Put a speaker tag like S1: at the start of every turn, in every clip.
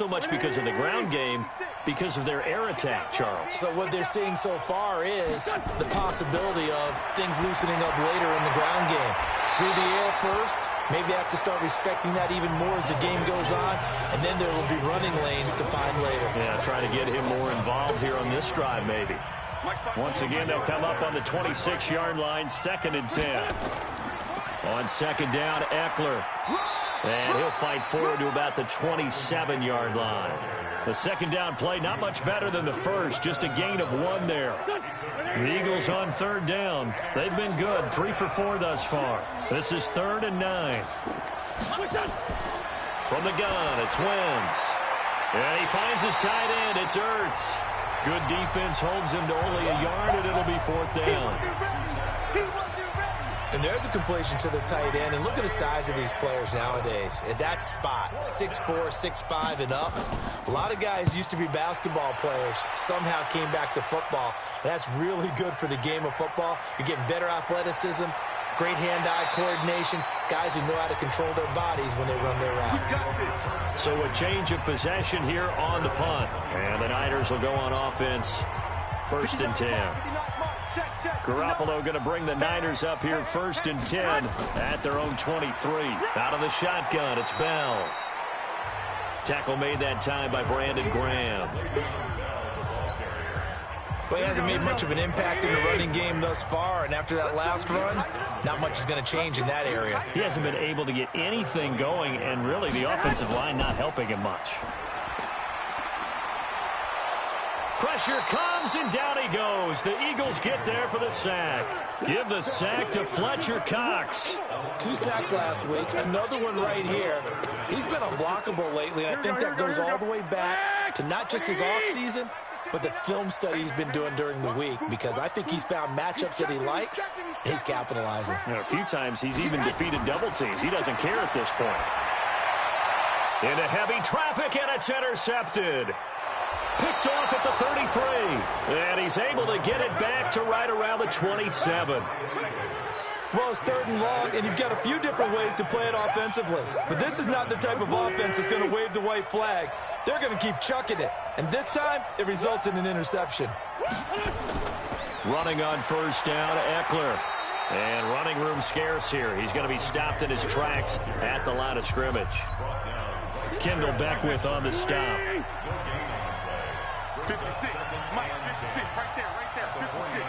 S1: so much because of the ground game, because of their air attack, Charles.
S2: So what they're seeing so far is the possibility of things loosening up later in the ground game. Through the air first, maybe they have to start respecting that even more as the game goes on, and then there will be running lanes to find later.
S1: Yeah, try to get him more involved here on this drive, maybe. Once again, they'll come up on the 26-yard line, 2nd and 10. On 2nd down, Eckler. And he'll fight forward to about the 27-yard line. The 2nd down play, not much better than the first, just a gain of 1 there. The Eagles on 3rd down. They've been good, 3 for 4 thus far. This is 3rd and 9. From the gun, it's Wentz. And he finds his tight end, it's Ertz. Good defense holds him to only a yard, and it'll be 4th down.
S2: And there's a completion to the tight end. And look at the size of these players nowadays. At that spot, 6'4", 6'5", and up. A lot of guys used to be basketball players, somehow came back to football. And that's really good for the game of football. You're getting better athleticism, great hand-eye coordination, guys who know how to control their bodies when they run their routes.
S1: So a change of possession here on the punt. And the Niners will go on offense, 1st and 10. Garoppolo going to bring the Niners up here 1st and 10 at their own 23. Out of the shotgun, it's Bell. Tackle made that time by Brandon Graham.
S2: Well, he hasn't made much of an impact in the running game thus far, and after that last run, not much is going to change in that area.
S1: He hasn't been able to get anything going, and really the offensive line not helping him much. Pressure comes, and down he goes. The Eagles get there for the sack. Give the sack to Fletcher Cox.
S2: 2 sacks last week, another one right here. He's been unblockable lately, and I think that goes all the way back to not just his offseason, but the film study he's been doing during the week, because I think he's found matchups that he likes, and he's capitalizing.
S1: A few times he's even defeated double teams. He doesn't care at this point. Into heavy traffic, and it's intercepted. Picked off at the 33, and he's able to get it back to right around the 27.
S2: Well, it's 3rd and long, and you've got a few different ways to play it offensively. But this is not the type of offense that's going to wave the white flag. They're going to keep chucking it. And this time, it results in an interception.
S1: Running on 1st down, Eckler. And running room scarce here. He's going to be stopped in his tracks at the line of scrimmage. Kendall Beckwith on the stop.
S3: 56, Mike, 56, right there, 56.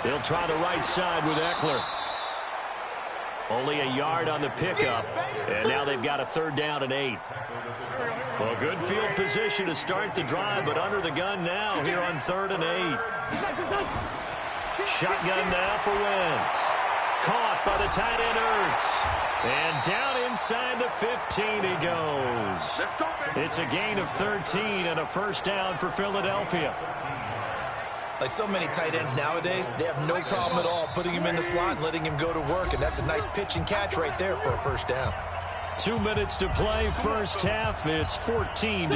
S1: He'll try the right side with Eckler. Only a yard on the pickup, and now they've got a 3rd down and 8. Well, good field position to start the drive, but under the gun now here on 3rd and 8. Shotgun now for Wentz. Caught by the tight end Ertz. And down inside the 15 he goes. It's a gain of 13 and a 1st down for Philadelphia.
S2: Like so many tight ends nowadays, they have no problem at all putting him in the slot and letting him go to work. And that's a nice pitch and catch right there for a 1st down.
S1: 2 minutes to play, first half. It's 14-0.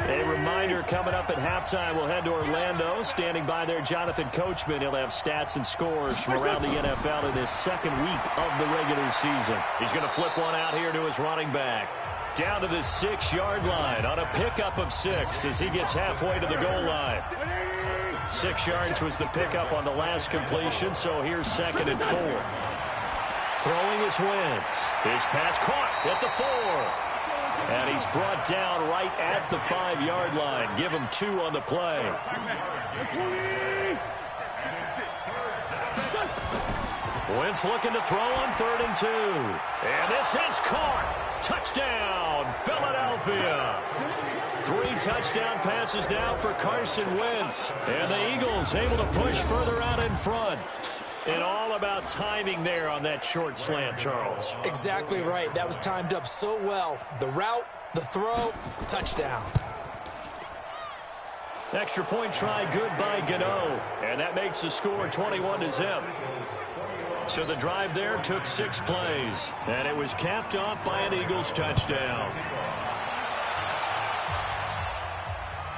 S1: A reminder, coming up at halftime, we'll head to Orlando. Standing by there, Jonathan Coachman. He'll have stats and scores from around the NFL in his 2nd week of the regular season. He's going to flip one out here to his running back. Down to the 6-yard line on a pickup of 6 as he gets halfway to the goal line. 6 yards was the pickup on the last completion, so here's 2nd and 4. Throwing is Wentz. His pass caught at the 4. And he's brought down right at the 5-yard line. Give him 2 on the play. Wentz looking to throw on 3rd and 2. And this is caught. Touchdown, Philadelphia. 3 touchdown passes now for Carson Wentz. And the Eagles able to push further out in front. And all about timing there on that short slant, Charles.
S2: Exactly right. That was timed up so well. The route, the throw, touchdown.
S1: Extra point try good by Gano. And that makes the score 21-0. So the drive there took 6 plays. And it was capped off by an Eagles touchdown.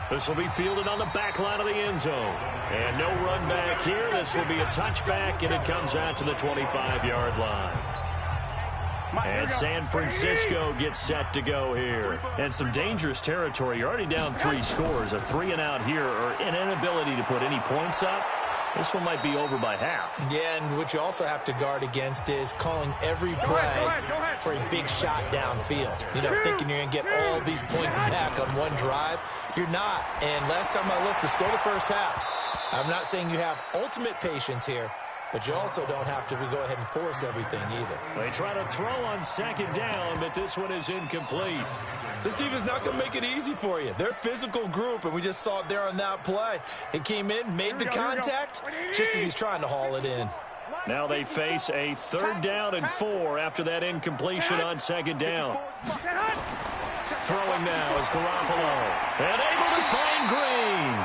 S1: This will be fielded on the back line of the end zone. And no run back here. This will be a touchback, and it comes out to the 25-yard line. And San Francisco gets set to go here. And some dangerous territory. You're already down 3 scores. A 3-and-out here, or an inability to put any points up. This one might be over by half.
S2: Yeah, and what you also have to guard against is calling every play for a big shot downfield. You know, thinking you're going to get all these points back on one drive. You're not. And last time I looked, it's still the first half. I'm not saying you have ultimate patience here, but you also don't have to go ahead and force everything either.
S1: They try to throw on second down, but this one is incomplete.
S2: This defense is not going to make it easy for you. They're a physical group, and we just saw it there on that play. He came in, made the contact, just as he's trying to haul it in.
S1: Now they face a 3rd down and 4 after that incompletion on second down. Throwing now is Garoppolo. And able to find Green.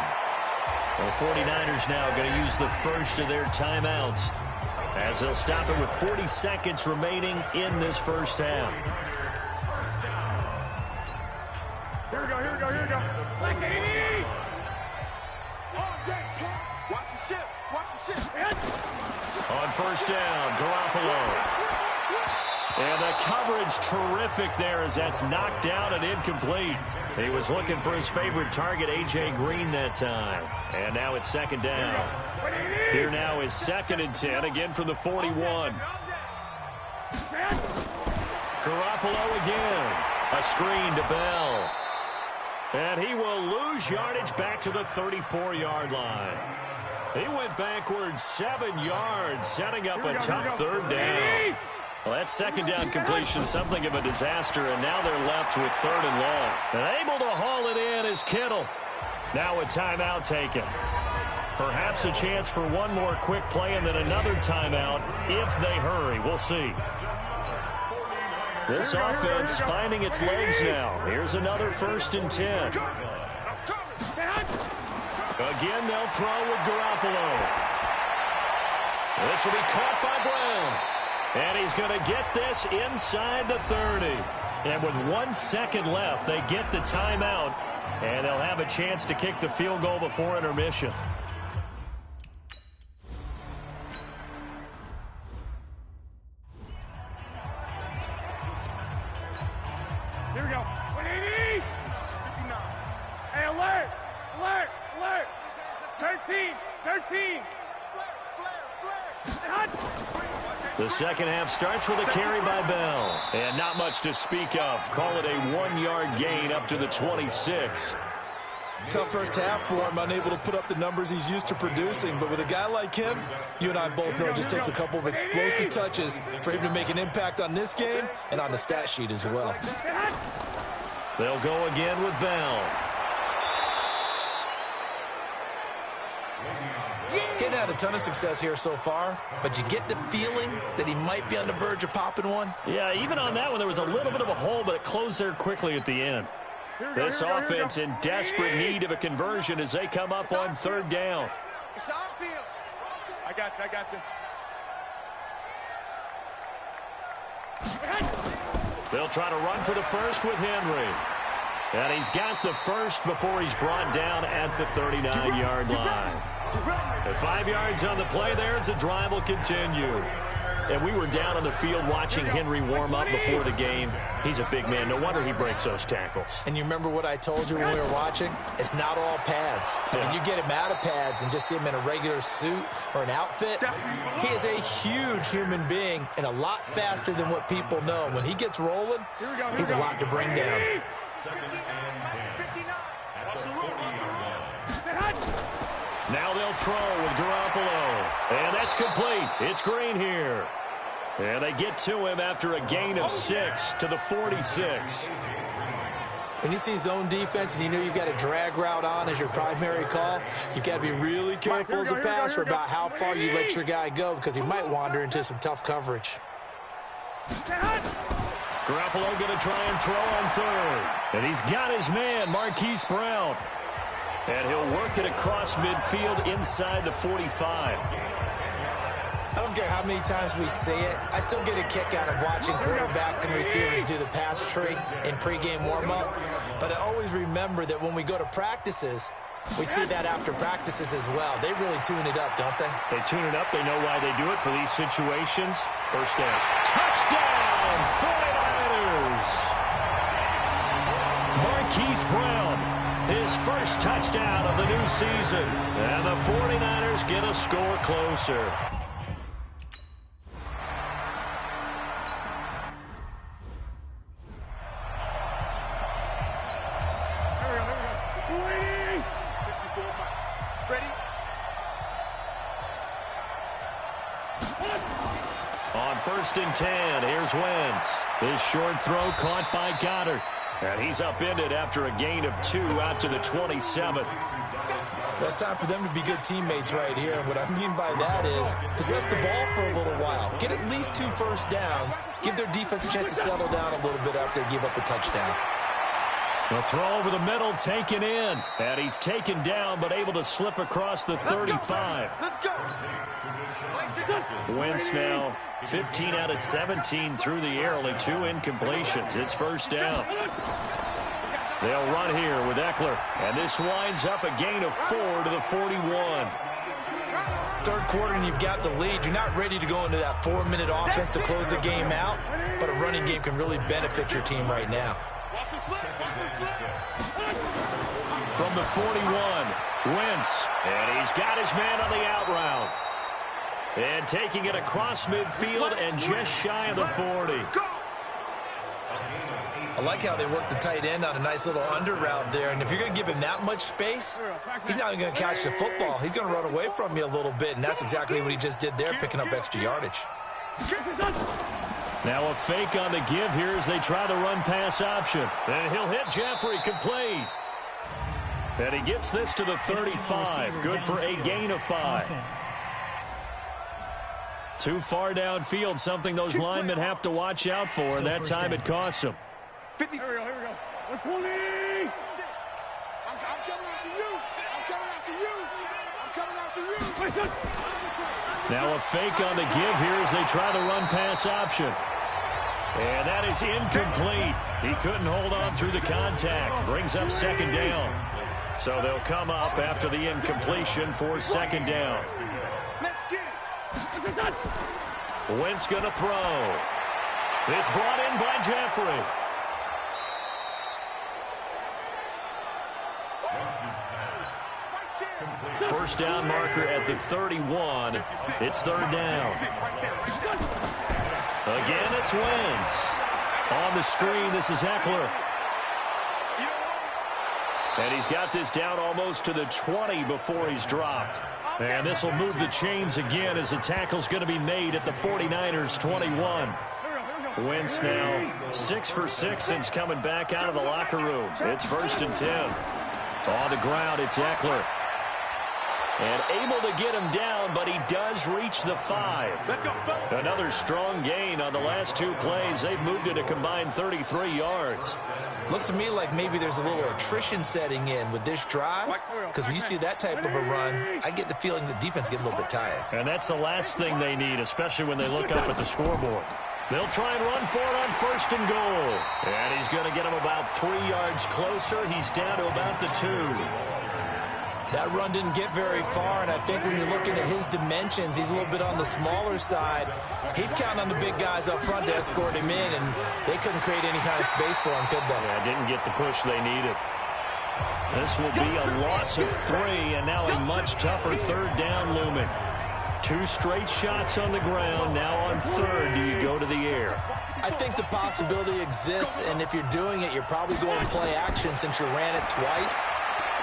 S1: The 49ers now going to use the first of their timeouts, as they'll stop it with 40 seconds remaining in this first half.
S3: Here we go, here we go, here we go. Like 80! Watch the ship, watch the ship.
S1: On first down, Garoppolo. And the coverage terrific there as that's knocked down and incomplete. He was looking for his favorite target, A.J. Green, that time. And now it's second down. Here now is 2nd and 10, again from the 41. Garoppolo again. A screen to Bell. And he will lose yardage back to the 34-yard line. He went backwards 7 yards, setting up a tough 3rd down. Well, that second down completion, something of a disaster, and now they're left with 3rd and long. And able to haul it in is Kittle. Now a timeout taken. Perhaps a chance for one more quick play and then another timeout if they hurry. We'll see. This offense finding its legs now. Here's another 1st and 10. Again, they'll throw with Garoppolo. This will be caught by Brown. And he's going to get this inside the 30. And with 1 second left, they get the timeout. And they'll have a chance to kick the field goal before intermission.
S3: Here we go. 180! Hey, alert! Alert! Alert! 13!
S1: The second half starts with a carry by Bell. And not much to speak of. Call it a 1-yard gain up to the 26.
S2: Tough first half for him, unable to put up the numbers he's used to producing. But with a guy like him, you and I both know it just takes a couple of explosive touches for him to make an impact on this game and on the stat sheet as well.
S1: They'll go again with Bell.
S2: Getting had a ton of success here so far, but you get the feeling that he might be on the verge of popping one.
S1: Yeah, even on that one, there was a little bit of a hole, but it closed there quickly at the end. This offense in desperate need of a conversion as they come up on 3rd down.
S3: I got this.
S1: They'll try to run for the first with Henry. And he's got the first before he's brought down at the 39-yard line. And 5 yards on the play there as the drive will continue. And we were down on the field watching Henry warm up before the game. He's a big man. No wonder he breaks those tackles.
S2: And you remember what I told you when we were watching? It's not all pads. I mean, you get him out of pads and just see him in a regular suit or an outfit. He is a huge human being and a lot faster than what people know. When he gets rolling, he's a lot to bring down.
S1: Now they'll throw with Garoppolo. And that's complete. It's Green here. And they get to him after a gain of 6 to the 46.
S2: When you see zone defense and you know you've got a drag route on as your primary call, you've got to be really careful as a passer about how far you let your guy go because he might wander into some tough coverage.
S1: Garoppolo going to try and throw on 3rd. And he's got his man, Marquise Brown. And he'll work it across midfield inside the 45.
S2: I don't care how many times we see it. I still get a kick out of watching quarterbacks and receivers do the pass tree in pregame warm-up. But I always remember that when we go to practices, We see that after practices as well. They really tune it up, don't they?
S1: They tune it up. They know why they do it for these situations. First down. Touchdown, 49ers! Marquise Brown, his first touchdown of the new season. And the 49ers get a score closer. On 1st and 10, here's Wentz. His short throw caught by Goddard. And he's upended after a gain of 2 out to the 27.
S2: Well, it's time for them to be good teammates right here. And what I mean by that is possess the ball for a little while. Get at least 2 first downs. Give their defense a chance to settle down a little bit after they give up a touchdown.
S1: The throw over the middle taken in. And he's taken down but able to slip across the 35.
S3: Let's go.
S1: Wentz now 15 out of 17 through the air. Only 2 incompletions. It's first down. They'll run here with Eckler. And this winds up a gain of 4 to the 41.
S2: Third quarter and you've got the lead. You're not ready to go into that 4-minute offense to close the game out. But a running game can really benefit your team right now.
S1: From the 41, Wentz. And he's got his man on the out route. And taking it across midfield and just shy of the 40.
S2: I like how they work the tight end on a nice little under route there. And if you're going to give him that much space, he's not going to catch the football. He's going to run away from you a little bit, and that's exactly what he just did there, picking up extra yardage.
S1: Now a fake on the give here as they try the run-pass option. And he'll hit Jeffrey complete. And he gets this to the 35. Good for a gain of 5. Too far downfield, something those linemen have to watch out for, and that time it costs them.
S3: 50. Here we go. 120. I'm coming after you. I'm coming after you. I'm coming after you.
S1: Now a fake on the give here as they try the run-pass option. And that is incomplete. He couldn't hold on through the contact. Brings up 2nd down. So they'll come up after the incompletion for 2nd down.
S3: Let's get it.
S1: Wentz going to throw. It's brought in by Jeffrey. First down marker at the 31. It's 3rd down. Again, it's Wentz. On the screen, this is Eckler. And he's got this down almost to the 20 before he's dropped. And this will move the chains again as the tackle's going to be made at the 49ers 21. Wentz now 6 for 6 since coming back out of the locker room. It's 1st and 10. On the ground, it's Eckler. And able to get him down, but he does reach the 5. Another strong gain on the last 2 plays. They've moved it a combined 33 yards.
S2: Looks to me like maybe there's a little attrition setting in with this drive, because when you see that type of a run, I get the feeling the defense gets a little bit tired.
S1: And that's the last thing they need, especially when they look up at the scoreboard. They'll try and run for it on 1st and goal. And he's going to get him about 3 yards closer. He's down to about the 2.
S2: That run didn't get very far, and I think when you're looking at his dimensions, he's a little bit on the smaller side. He's counting on the big guys up front to escort him in, and they couldn't create any kind of space for him, could they?
S1: Yeah, didn't get the push they needed. This will be a loss of 3, and now a much tougher 3rd down looming. 2 straight shots on the ground. Now on 3rd, do you go to the air?
S2: I think the possibility exists, and if you're doing it, you're probably going to play action since you ran it twice.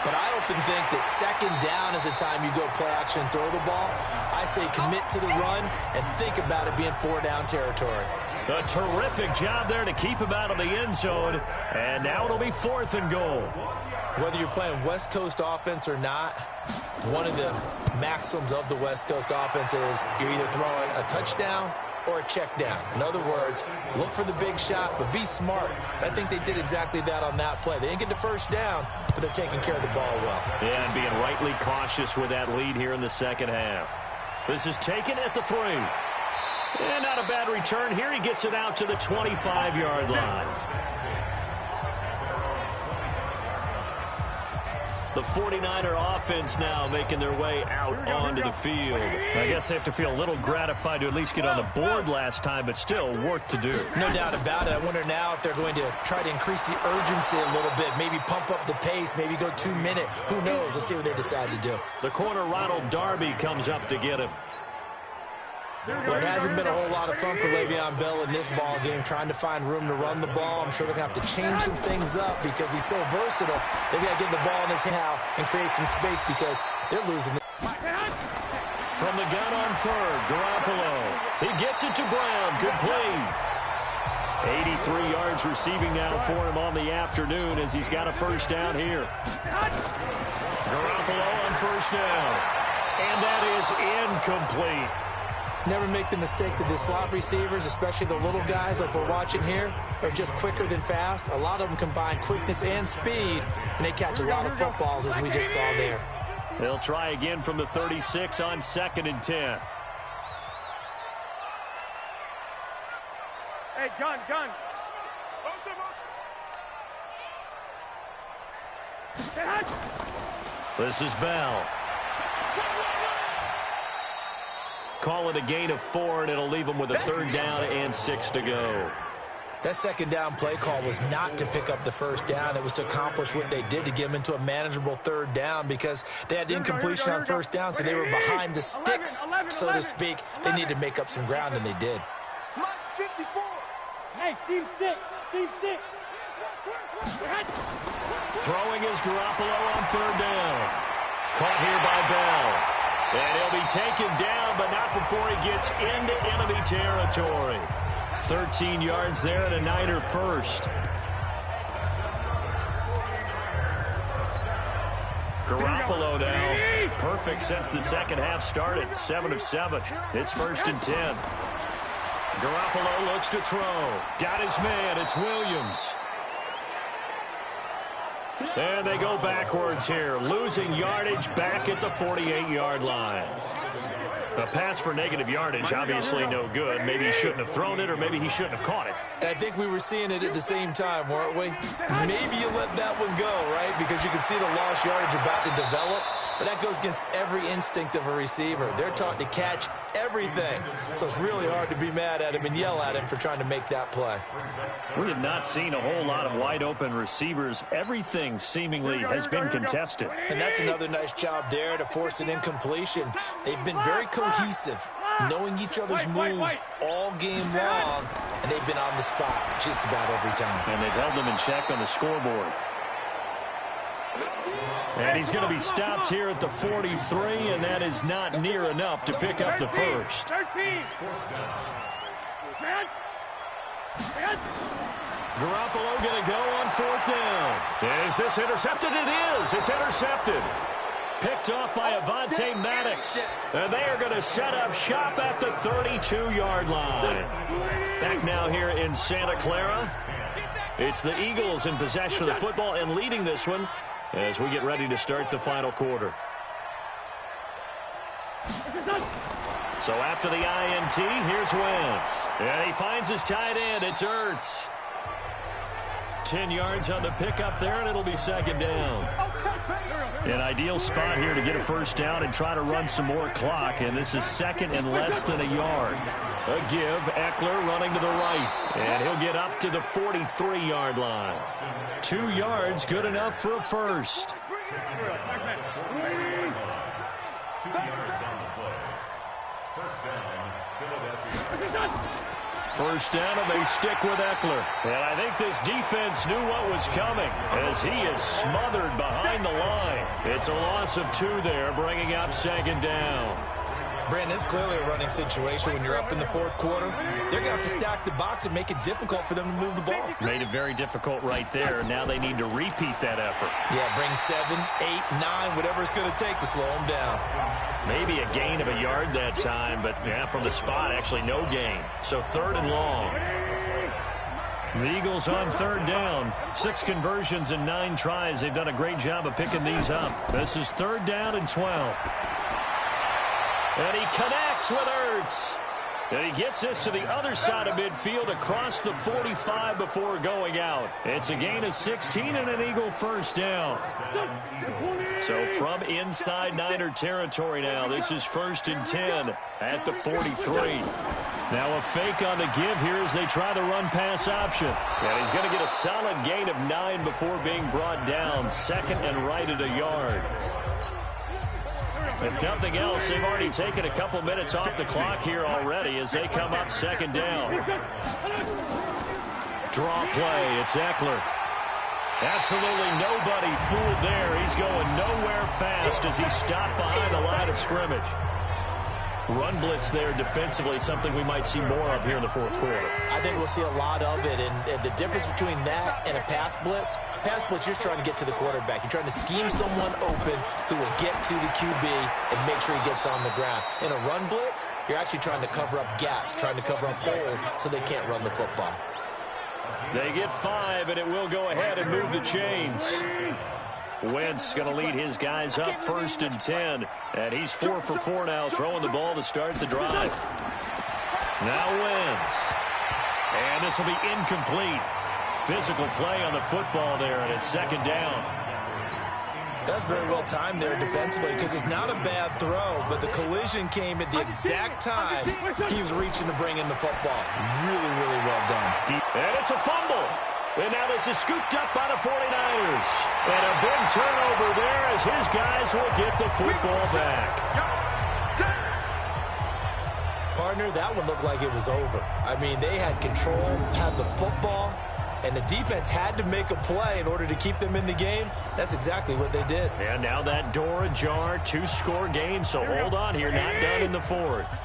S2: But I often think that 2nd down is the time you go play action and throw the ball. I say commit to the run and think about it being 4-down territory.
S1: A terrific job there to keep him out of the end zone. And now it'll be 4th and goal.
S2: Whether you're playing West Coast offense or not, one of the maxims of the West Coast offense is you're either throwing a touchdown or a check down. In other words, look for the big shot, but be smart. I think they did exactly that on that play. They didn't get the 1st down, but they're taking care of the ball well.
S1: Yeah, and being rightly cautious with that lead here in the 2nd half. This is taken at the 3. And not a bad return here. He gets it out to the 25-yard line. The 49er offense now making their way out onto the field. I guess they have to feel a little gratified to at least get on the board last time, but still work to do.
S2: No doubt about it. I wonder now if they're going to try to increase the urgency a little bit, maybe pump up the pace, maybe go 2 minute. Who knows? Let's see what they decide to do.
S1: The corner, Ronald Darby, comes up to get him.
S2: Well, it hasn't been a whole lot of fun for Le'Veon Bell in this ball game, trying to find room to run the ball. I'm sure they're going to have to change some things up because he's so versatile. They've got to get the ball in his hand and create some space because they're losing.
S1: From the gun on third, Garoppolo. He gets it to Brown. Good play. 83 yards receiving now for him on the afternoon as he's got a first down here. Garoppolo on first down. And that is incomplete.
S2: Never make the mistake that the slot receivers, especially the little guys like we're watching here, are just quicker than fast. A lot of them combine quickness and speed, and they catch a lot of footballs, as we just saw there.
S1: They'll try again from the 36 on 2nd and 10.
S3: Hey, gun.
S1: This is Bell. Call it a gain of 4, and it'll leave them with a 3rd down and 6 to go.
S2: That 2nd down play call was not to pick up the 1st down. It was to accomplish what they did to get them into a manageable 3rd down because they had incompletion on 1st down, so they were behind the sticks, so to speak. They needed to make up some ground, and they did.
S3: Hey, team 6.
S1: Throwing is Garoppolo on 3rd down. Caught here by Bell. And he'll be taken down, but not before he gets into enemy territory. 13 yards there and a Niner first. Garoppolo now. Perfect since the second half started. 7 of 7. It's 1st and 10. Garoppolo looks to throw. Got his man. It's Williams. And they go backwards here, losing yardage back at the 48-yard line. A pass for negative yardage, obviously no good. Maybe he shouldn't have thrown it, or maybe he shouldn't have caught it.
S2: I think we were seeing it at the same time, weren't we? Maybe you let that one go, right? Because you can see the lost yardage about to develop. But that goes against every instinct of a receiver. They're taught to catch everything. So it's really hard to be mad at him and yell at him for trying to make that play.
S1: We have not seen a whole lot of wide-open receivers. Everything seemingly has been contested.
S2: And that's another nice job there to force an incompletion. They've been very cohesive, knowing each other's moves all game long, and they've been on the spot just about every time.
S1: And they've held them in check on the scoreboard. And he's going to be stopped here at the 43, and that is not near enough to pick up the first. Garoppolo going to go on 4th down. Is this intercepted? It is. It's intercepted. Picked off by Avonte Maddox. And they are going to set up shop at the 32-yard line. Back now here in Santa Clara. It's the Eagles in possession of the football and leading this one as we get ready to start the final quarter. So after the INT, here's Wentz. And he finds his tight end. It's Ertz. 10 yards on the pickup there, and it'll be 2nd down. An ideal spot here to get a first down and try to run some more clock, and this is 2nd and less than a yard. A give, Eckler running to the right, and he'll get up to the 43-yard line. 2 yards, good enough for a first. First down, and they stick with Eckler. And I think this defense knew what was coming as he is smothered behind the line. It's a loss of 2 there, bringing up 2nd down.
S2: Brandon, it's clearly a running situation when you're up in the 4th quarter. They're going to have to stack the box and make it difficult for them to move the ball.
S1: Made it very difficult right there. Now they need to repeat that effort.
S2: Yeah, bring 7, 8, 9, whatever it's going to take to slow them down.
S1: Maybe a gain of a yard that time, but yeah, from the spot, actually no gain. So 3rd and long. The Eagles on 3rd down. 6 conversions and 9 tries. They've done a great job of picking these up. This is 3rd down and 12. And he connects with Ertz. And he gets this to the other side of midfield across the 45 before going out. It's a gain of 16 and an Eagle first down. So from inside Niner territory now, this is 1st and 10 at the 43. Now a fake on the give here as they try the run-pass option. And he's going to get a solid gain of 9 before being brought down. 2nd and right at a yard. If nothing else, they've already taken a couple minutes off the clock here already as they come up 2nd down. Draw play, it's Eckler. Absolutely nobody fooled there. He's going nowhere fast as he's stopped behind the line of scrimmage. Run blitz there defensively, something we might see more of here in the 4th quarter.
S2: I think we'll see a lot of it, and the difference between that and a pass blitz, you're just trying to get to the quarterback. You're trying to scheme someone open who will get to the QB and make sure he gets on the ground. In a run blitz, you're actually trying to cover up gaps, trying to cover up holes so they can't run the football.
S1: They get 5, and it will go ahead and move the chains. Wentz going to lead his guys up 1st and 10. And he's 4 for 4 now, throwing the ball to start the drive. Now Wentz. And this will be incomplete. Physical play on the football there, and it's 2nd down.
S2: That's very well timed there defensively because it's not a bad throw, but the collision came at the exact time he was reaching to bring in the football. Really, really well done.
S1: And it's a fumble. And now this is scooped up by the 49ers. And a big turnover there as his guys will get the football back.
S2: Partner, that one looked like it was over. I mean, they had control, had the football, and the defense had to make a play in order to keep them in the game. That's exactly what they did.
S1: And now that door ajar, 2-score game, so hold on here, not done in the 4th.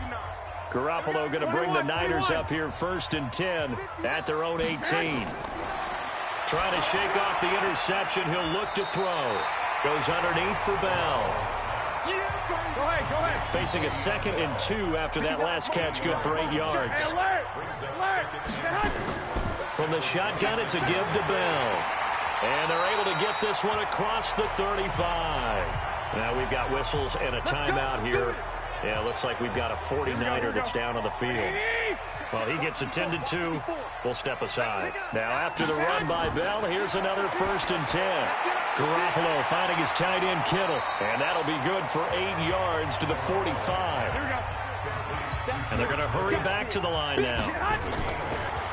S1: Garoppolo going to bring the Niners up here 1st and 10 at their own 18. Trying to shake off the interception. He'll look to throw. Goes underneath for Bell.
S3: Go ahead.
S1: Facing a 2nd and 2 after that last catch, good for 8 yards. From the shotgun, it's a give to Bell. And they're able to get this one across the 35. Now we've got whistles and a timeout here. Yeah, it looks like we've got a 49er that's down on the field. Well, he gets attended to. We'll step aside. Now, after the run by Bell, here's another 1st and 10. Garoppolo finding his tight end Kittle. And that'll be good for 8 yards to the 45. And they're going to hurry back to the line now.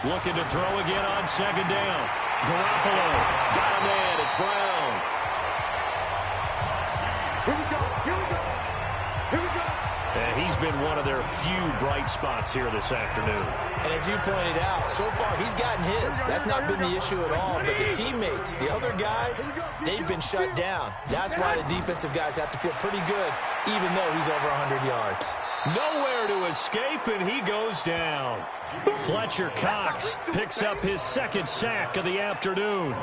S1: Looking to throw again on 2nd down. Garoppolo got a man. It's Brown.
S3: Here we go.
S1: And he's been one of their few bright spots here this afternoon.
S2: And as you pointed out, so far he's gotten his. That's not been the issue at all. But the teammates, the other guys, they've been shut down. That's why the defensive guys have to feel pretty good, even though he's over 100 yards.
S1: Nowhere to escape, and he goes down. Fletcher Cox picks up his 2nd sack of the afternoon.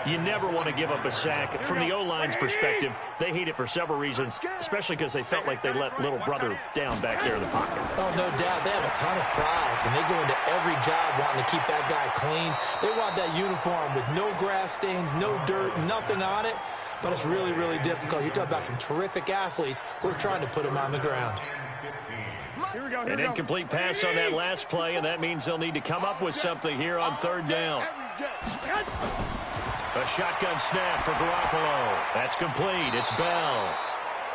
S1: You never want to give up a sack. From the O-line's perspective, they hate it for several reasons, especially because they felt like they let little brother down back there in the pocket.
S2: Oh, no doubt. They have a ton of pride, and they go into every job wanting to keep that guy clean. They want that uniform with no grass stains, no dirt, nothing on it, but it's really, really difficult. You're talking about some terrific athletes who are trying to put him on the ground.
S1: An incomplete pass on that last play, and that means they'll need to come up with something here on 3rd down. A shotgun snap for Garoppolo. That's complete. It's Bell.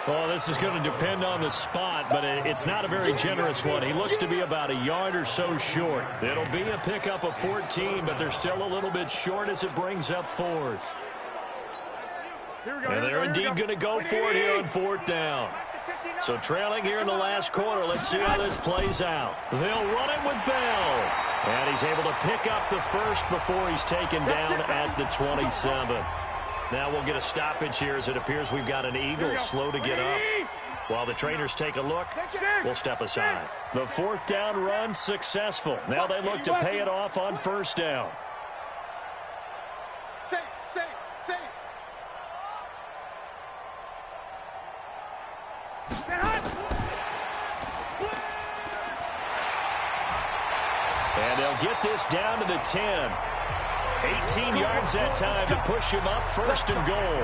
S1: Well, this is going to depend on the spot, but it's not a very generous one. He looks to be about a yard or so short. It'll be a pickup of 14, but they're still a little bit short as it brings up 4th. And they're indeed going to go for it here on 4th down. So trailing here in the last quarter, let's see how this plays out. They'll run it with Bell. And he's able to pick up the 1st before he's taken down at the 27. Now we'll get a stoppage here as it appears we've got an Eagle slow to get up. While the trainers take a look, we'll step aside. The 4th down run successful. Now they look to pay it off on 1st down. And they'll get this down to the 10. 18 yards that time to push him up 1st and goal.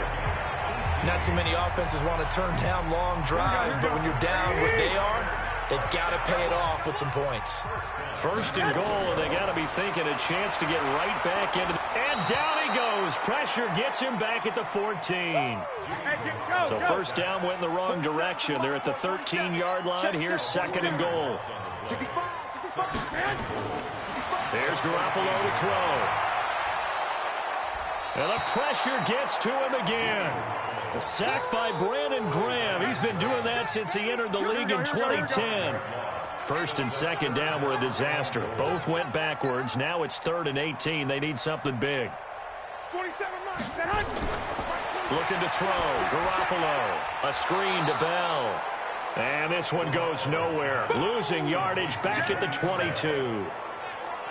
S2: Not too many offenses want to turn down long drives, but when you're down what they are, They've got to pay it off with some points.
S1: First and goal, and they got to be thinking a chance to get right back into the... And down he goes. Pressure gets him back at the 14. So first down went in the wrong direction. They're at the 13-yard line. Here's second and goal. There's Garoppolo to throw. And the pressure gets to him again. A sack by Brandon Graham. He's been doing that since he entered the league in 2010. First and second down were a disaster. Both went backwards. Now it's 3rd and 18. They need something big. Looking to throw. Garoppolo. A screen to Bell. And this one goes nowhere. Losing yardage back at the 22.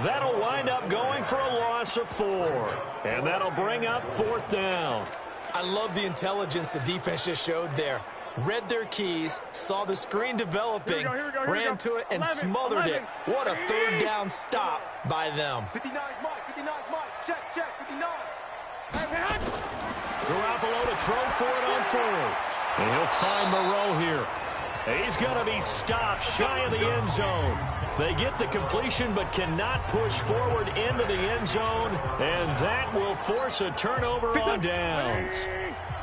S1: That'll wind up going for a loss of 4. And that'll bring up 4th down.
S2: I love the intelligence the defense just showed there. Read their keys, saw the screen developing, ran to it, and smothered it. What a 3rd down stop by them.
S3: 59 Mike, 59 Mike, check, 59.
S1: Garoppolo to throw for it on 4th. And he'll find Moreau here. He's going to be stopped shy of the end zone. They get the completion but cannot push forward into the end zone, and that will force a turnover on downs.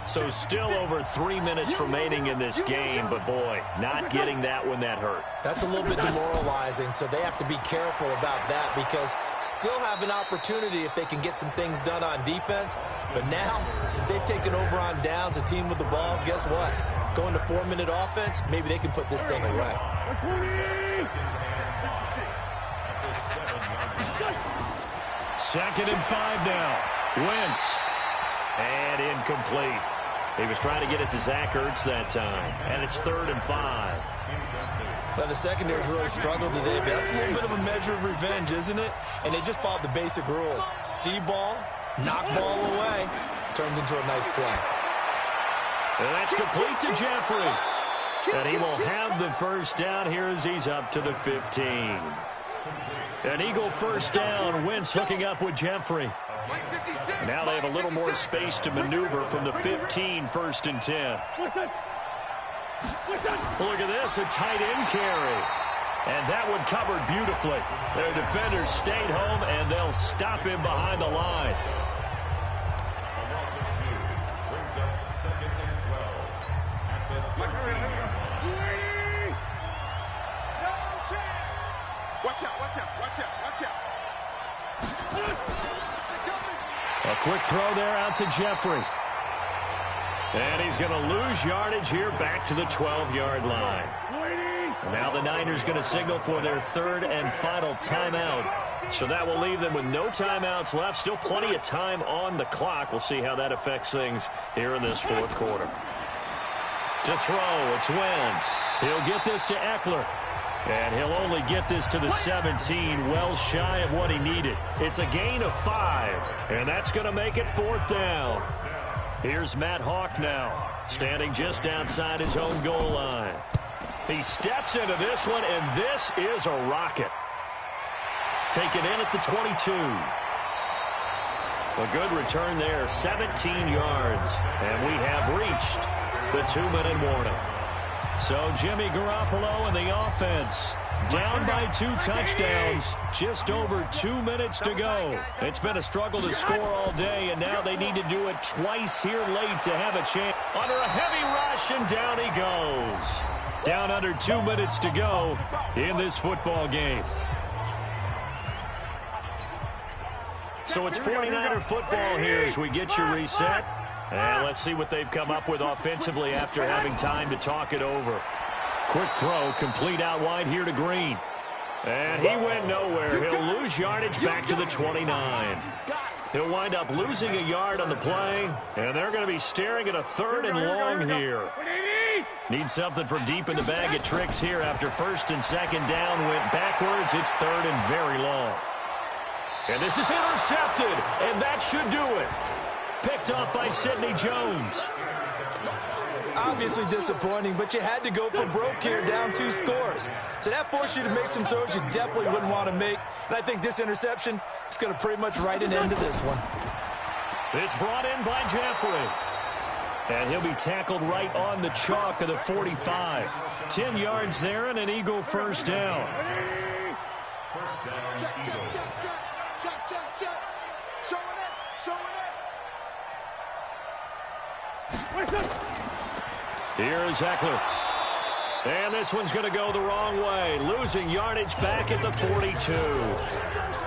S1: So still over 3 minutes remaining in this game, but boy, not getting that one that hurt.
S2: That's a little bit demoralizing, so they have to be careful about that because still have an opportunity if they can get some things done on defense. But now, since they've taken over on downs, a team with the ball, guess what? Going to 4-minute offense, maybe they can put this thing away.
S1: Second and 5 now. Wentz. And incomplete. He was trying to get it to Zach Ertz that time. And it's 3rd and 5.
S2: Well, the secondary's really struggled today, but that's a little bit of a measure of revenge, isn't it? And they just followed the basic rules. See ball, knock ball away. Turns into a nice play.
S1: And that's complete to Jeffrey. And he will have the first down here as he's up to the 15. An Eagle first down. Wentz hooking up with Jeffrey. Now they have a little more space to maneuver from the 15, 1st and 10. Look at this, a tight end carry. And that one covered beautifully. Their defenders stayed home, and they'll stop him behind the line.
S3: Watch out.
S1: A quick throw there out to Jeffrey. And he's going to lose yardage here back to the 12-yard line. And now the Niners going to signal for their 3rd and final timeout. So that will leave them with no timeouts left. Still plenty of time on the clock. We'll see how that affects things here in this 4th quarter. To throw, it's Wentz. He'll get this to Eckler. And he'll only get this to the 17, well shy of what he needed. It's a gain of 5, and that's going to make it 4th down. Here's Matt Hawk now, standing just outside his own goal line. He steps into this one, and this is a rocket. Taken in at the 22. A good return there, 17 yards, and we have reached the 2-minute warning. So Jimmy Garoppolo and the offense down by 2 touchdowns. Just over 2 minutes to go. It's been a struggle to score all day, and now they need to do it twice here late to have a chance. Under a heavy rush, and down he goes. Down under 2 minutes to go in this football game. So it's 49er football here as we get you reset. And let's see what they've come up with offensively after having time to talk it over. Quick throw, complete out wide here to Green. And he went nowhere. He'll lose yardage back to the 29. He'll wind up losing a yard on the play, and they're going to be staring at a 3rd and long here. Need something from deep in the bag of tricks here after 1st and 2nd down went backwards. It's 3rd and very long. And this is intercepted, and that should do it. Picked off by Sidney Jones.
S2: Obviously disappointing, but you had to go for broke here, down 2 scores. So that forced you to make some throws you definitely wouldn't want to make. And I think this interception is going to pretty much write an end to this one.
S1: It's brought in by Jeffrey. And he'll be tackled right on the chalk of the 45. 10 yards there and an Eagle first down.
S3: Check. Showing it.
S1: Here's Eckler. And this one's going to go the wrong way. Losing yardage back at the 42.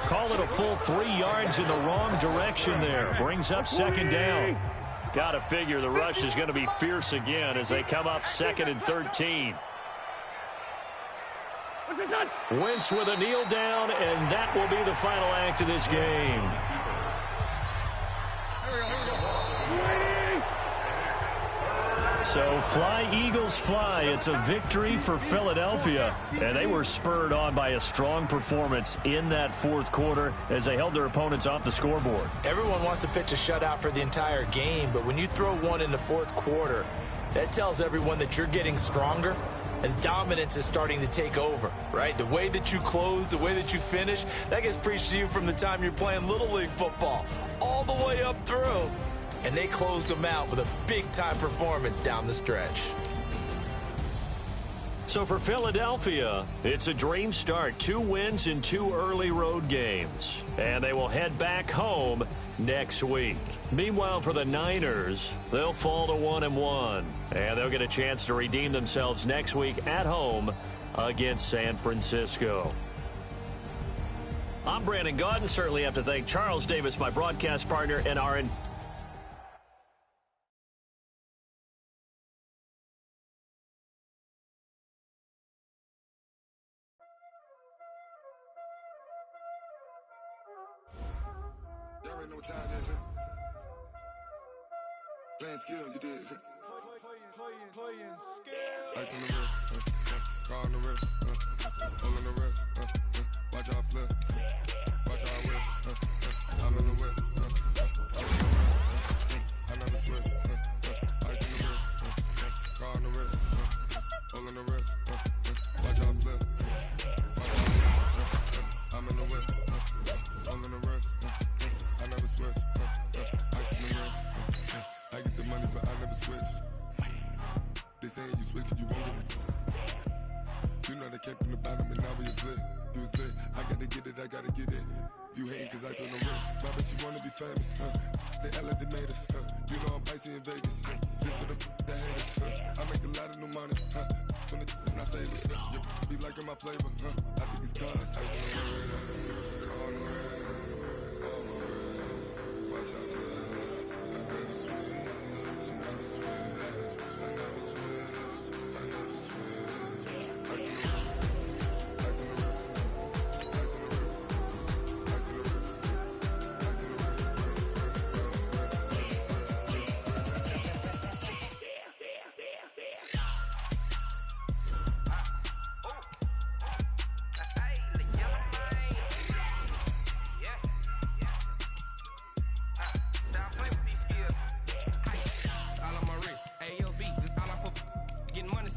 S1: Call it a full 3 yards in the wrong direction there. Brings up second down. Got to figure the rush is going to be fierce again as they come up 2nd and 13. Wentz with a kneel down, and that will be the final act of this game. So fly, Eagles, fly. It's a victory for Philadelphia. And they were spurred on by a strong performance in that fourth quarter as they held their opponents off the scoreboard.
S2: Everyone wants to pitch a shutout for the entire game, but when you throw one in the fourth quarter, that tells everyone that you're getting stronger and dominance is starting to take over, right? The way that you close, the way that you finish, that gets preached to you from the time you're playing Little League football all the way up through. And they closed them out with a big-time performance down the stretch.
S1: So for Philadelphia, it's a dream start. 2 wins in 2 early road games. And they will head back home next week. Meanwhile, for the Niners, they'll fall to 1-1. And they'll get a chance to redeem themselves next week at home against San Francisco. I'm Brandon Gaudin. Certainly have to thank Charles Davis, my broadcast partner, and our
S4: Y'all already know what time it is, Playing skills, you did. Playing skills. Ice on the wrist, car on the wrist, hole in the wrist, watch how I flip, watch how I whip, I'm in the whip, I never switch, ice on the wrist, car on the wrist, hole in the wrist, watch how I flip, I'm in the whip, hole in the wrist, I never switch, ice on the wrist, I get the money but I never switch. They saying you switch and you won't get it. You know they came from the bottom and now we is lit. You was lit, I gotta get it, I gotta get it. You hating cause ice on the wrist. My bitch, you wanna be famous, They act like they made us, You know I'm icy in Vegas, This for the that hate us, I make a lot of new money, When the not save us, You be liking my flavor, I think it's cause ice on the wrist, on the wrist, on the wrist. Watch out, cuz I never switch, I never switch, I never switch, I never switch. Ice on the wrist, ice on the wrist, ice on the wrist, ice on the wrist, ice on the wrist,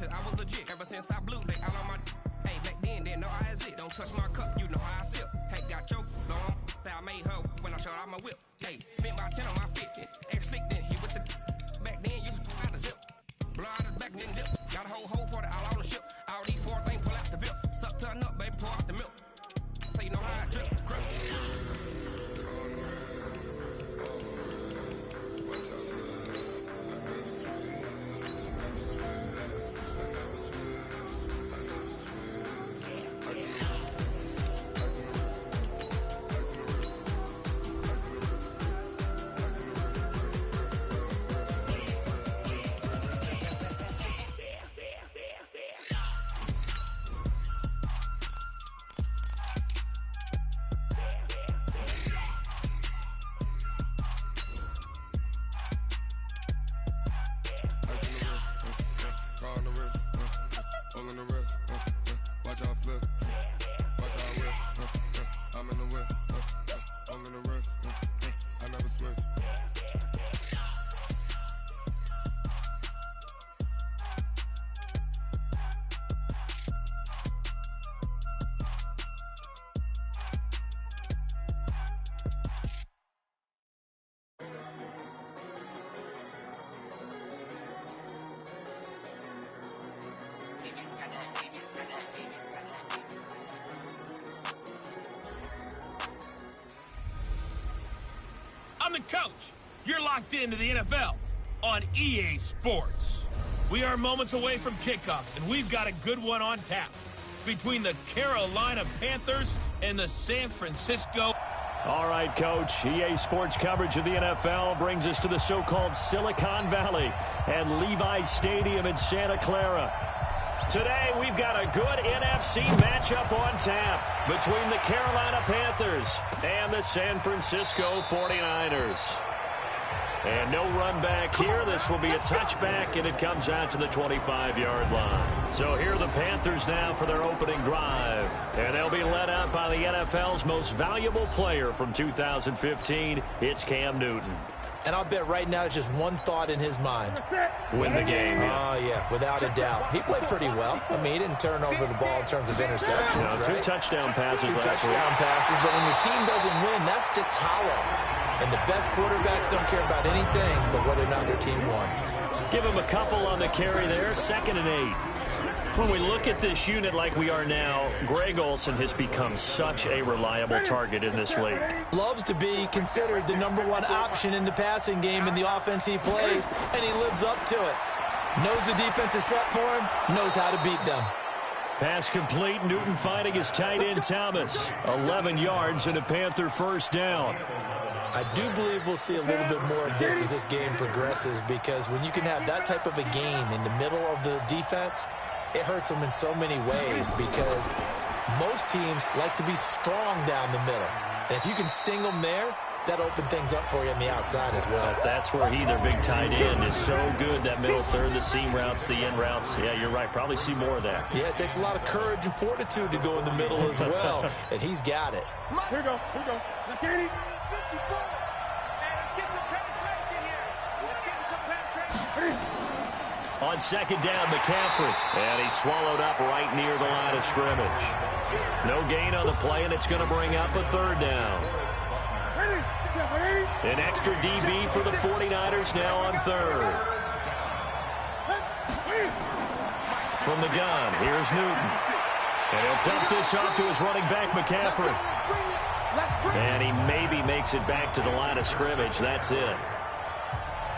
S5: I was legit ever since I blew. They all on my hey back then didn't know I exist. Don't touch my cup, you know how I sip. Hey, got choked long. Say I made her when I showed out my whip. Hey, spent my 10 on my 50. Ex slick then he with the back then used to out the zip. Blow out his back then dip. Got a whole party all on the ship. All these 4 things pull out the VIP. Suck turn up, baby, pour out the milk. So you know how I drip. Crush.
S6: Coach, you're locked into the NFL on EA Sports. We are moments away from kickoff, and we've got a good one on tap between the Carolina Panthers and the San Francisco.
S1: All right, Coach. EA Sports coverage of the NFL brings us to the so-called Silicon Valley and Levi Stadium in Santa Clara. Today, we've got a good NFC matchup on tap between the Carolina Panthers and the San Francisco 49ers. And no run back here. This will be a touchback, and it comes out to the 25-yard line. So here are the Panthers now for their opening drive. And they'll be led out by the NFL's most valuable player from 2015. It's Cam Newton.
S2: And I'll bet right now it's just one thought in his mind.
S1: Win the game.
S2: Oh, yeah, without a doubt. He played pretty well. I mean, he didn't turn over the ball in terms of interceptions,
S1: no,
S2: right?
S1: 2 touchdown passes.
S2: 2 touchdown passes, but when your team doesn't win, that's just hollow. And the best quarterbacks don't care about anything but whether or not their team won.
S1: Give him a couple on the carry there. 2nd and 8. When we look at this unit like we are now, Greg Olsen has become such a reliable target in this league.
S2: Loves to be considered the #1 option in the passing game in the offense he plays, and he lives up to it. Knows the defense is set for him, knows how to beat them.
S1: Pass complete. Newton finding his tight end Thomas. 11 yards and a Panther first down.
S2: I do believe we'll see a little bit more of this as this game progresses, because when you can have that type of a game in the middle of the defense, it hurts them in so many ways, because most teams like to be strong down the middle. And if you can sting them there, that opens things up for you on the outside as well.
S1: That's where their big tight end, is so good. That middle third, the seam routes, the in routes. Yeah, you're right. Probably see more of that.
S2: Yeah, it takes a lot of courage and fortitude to go in the middle as well, and he's got it.
S3: Here we go. Here we go. Let's
S1: On 2nd down, McCaffrey. And he's swallowed up right near the line of scrimmage. No gain on the play, and it's going to bring up a 3rd down. An extra DB for the 49ers now on 3rd. From the gun, here's Newton. And he'll dump this off to his running back, McCaffrey. And he maybe makes it back to the line of scrimmage. That's it.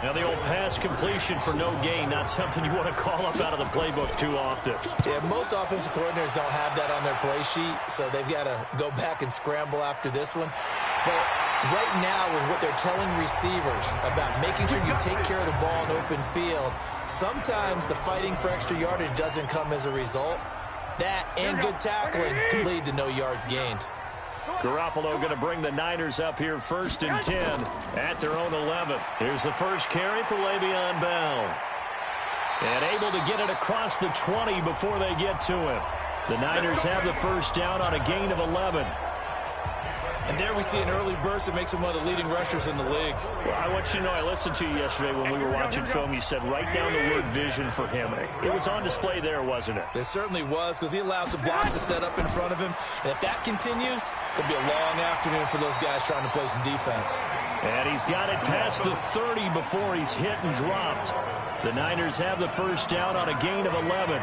S1: Now the old pass completion for no gain, not something you want to call up out of the playbook too often.
S2: Yeah, most offensive coordinators don't have that on their play sheet, so they've got to go back and scramble after this one. But right now, with what they're telling receivers about making sure you take care of the ball in open field, sometimes the fighting for extra yardage doesn't come as a result. That and good tackling can lead to no yards gained.
S1: Garoppolo going to bring the Niners up here 1st and 10 at their own 11. Here's the first carry for Le'Veon Bell. And able to get it across the 20 before they get to him. The Niners have the first down on a gain of 11.
S2: And there we see an early burst that makes him one of the leading rushers in the league.
S1: Well, I want you to know, I listened to you yesterday when we were watching film. You said write down the word vision for him. It was on display there, wasn't it?
S2: It certainly was, because he allows the blocks to set up in front of him. And if that continues, it'll be a long afternoon for those guys trying to play some defense.
S1: And he's got it past the 30 before he's hit and dropped. The Niners have the first down on a gain of 11.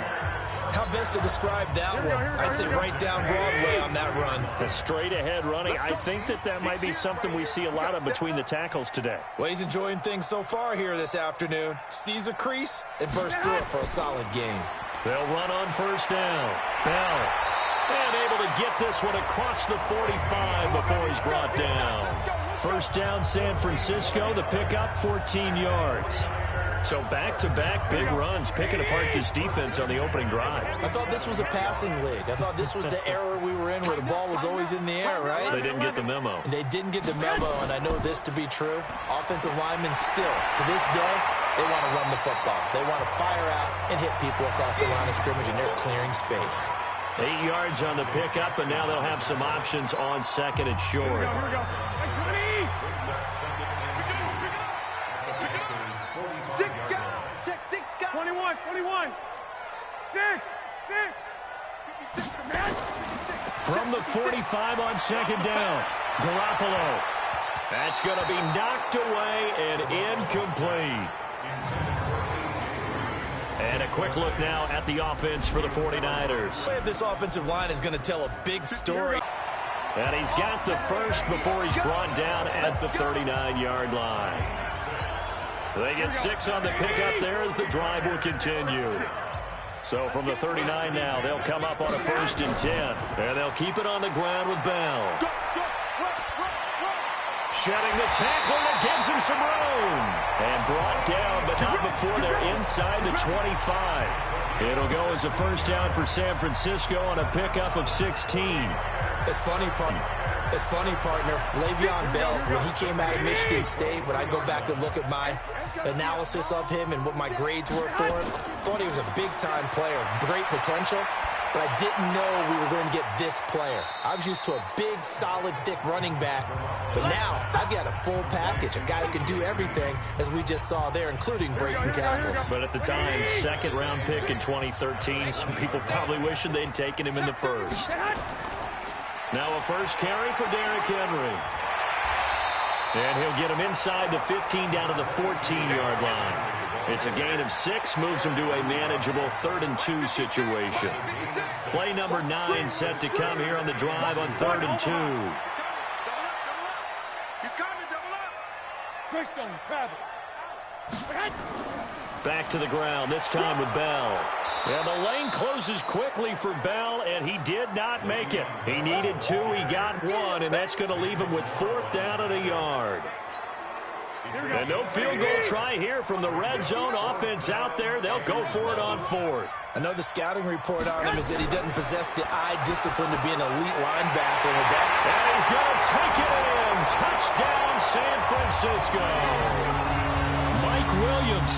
S2: How best to describe that one? I'd say right down Broadway on that run.
S1: A straight ahead running. I think that might be something we see a lot of between the tackles today.
S2: Well, he's enjoying things so far here this afternoon. Sees a crease and bursts through it for a solid game.
S1: They'll run on first down. Bell. And able to get this one across the 45 before he's brought down. First down, San Francisco. The pickup, 14 yards. So back-to-back big runs, picking apart this defense on the opening drive.
S2: I thought this was a passing league. I thought this was the era we were in where the ball was always in the air, right?
S1: They didn't get the memo.
S2: They didn't get the memo, and I know this to be true. Offensive linemen still, to this day, they want to run the football. They want to fire out and hit people across the line of scrimmage, and they're clearing space.
S1: 8 yards on the pickup, and now they'll have some options on 2nd and short.
S3: Here we go. 21. 6.
S1: From the 45 on 2nd down, Garoppolo. That's going to be knocked away and incomplete. And a quick look now at the offense for the 49ers.
S2: This offensive line is going to tell a big story.
S1: And he's got the first before he's brought down at the 39-yard line. They get 6 on the pickup there as the drive will continue. So from the 39 now, they'll come up on a 1st and 10. And they'll keep it on the ground with Bell. Shedding the tackle, and it gives him some room. And brought down, but not before they're inside the 25. It'll go as a 1st down for San Francisco on a pickup of 16.
S2: It's funny, partner. Le'Veon Bell, when he came out of Michigan State, when I go back and look at my analysis of him and what my grades were for him, thought he was a big-time player, great potential, but I didn't know we were going to get this player. I was used to a big, solid, thick running back, but now I've got a full package, a guy who can do everything, as we just saw there, including breaking tackles.
S1: But at the time, 2nd-round pick in 2013, some people probably wishing they'd taken him in the 1st. Now a 1st carry for Derrick Henry. And he'll get him inside the 15 down to the 14-yard line. It's a gain of 6, moves him to a manageable 3rd and 2 situation. Play number 9 set to come here on the drive on 3rd and 2. Back to the ground, this time with Bell. And the lane closes quickly for Bell, and he did not make it. He needed 2, he got 1, and that's going to leave him with 4th down at a yard. And no field goal try here from the red zone offense out there. They'll go for it on 4th.
S2: I know the scouting report on him is that he doesn't possess the eye discipline to be an elite linebacker. With that,
S1: and he's going to take it in. Touchdown, San Francisco. Mike Williams,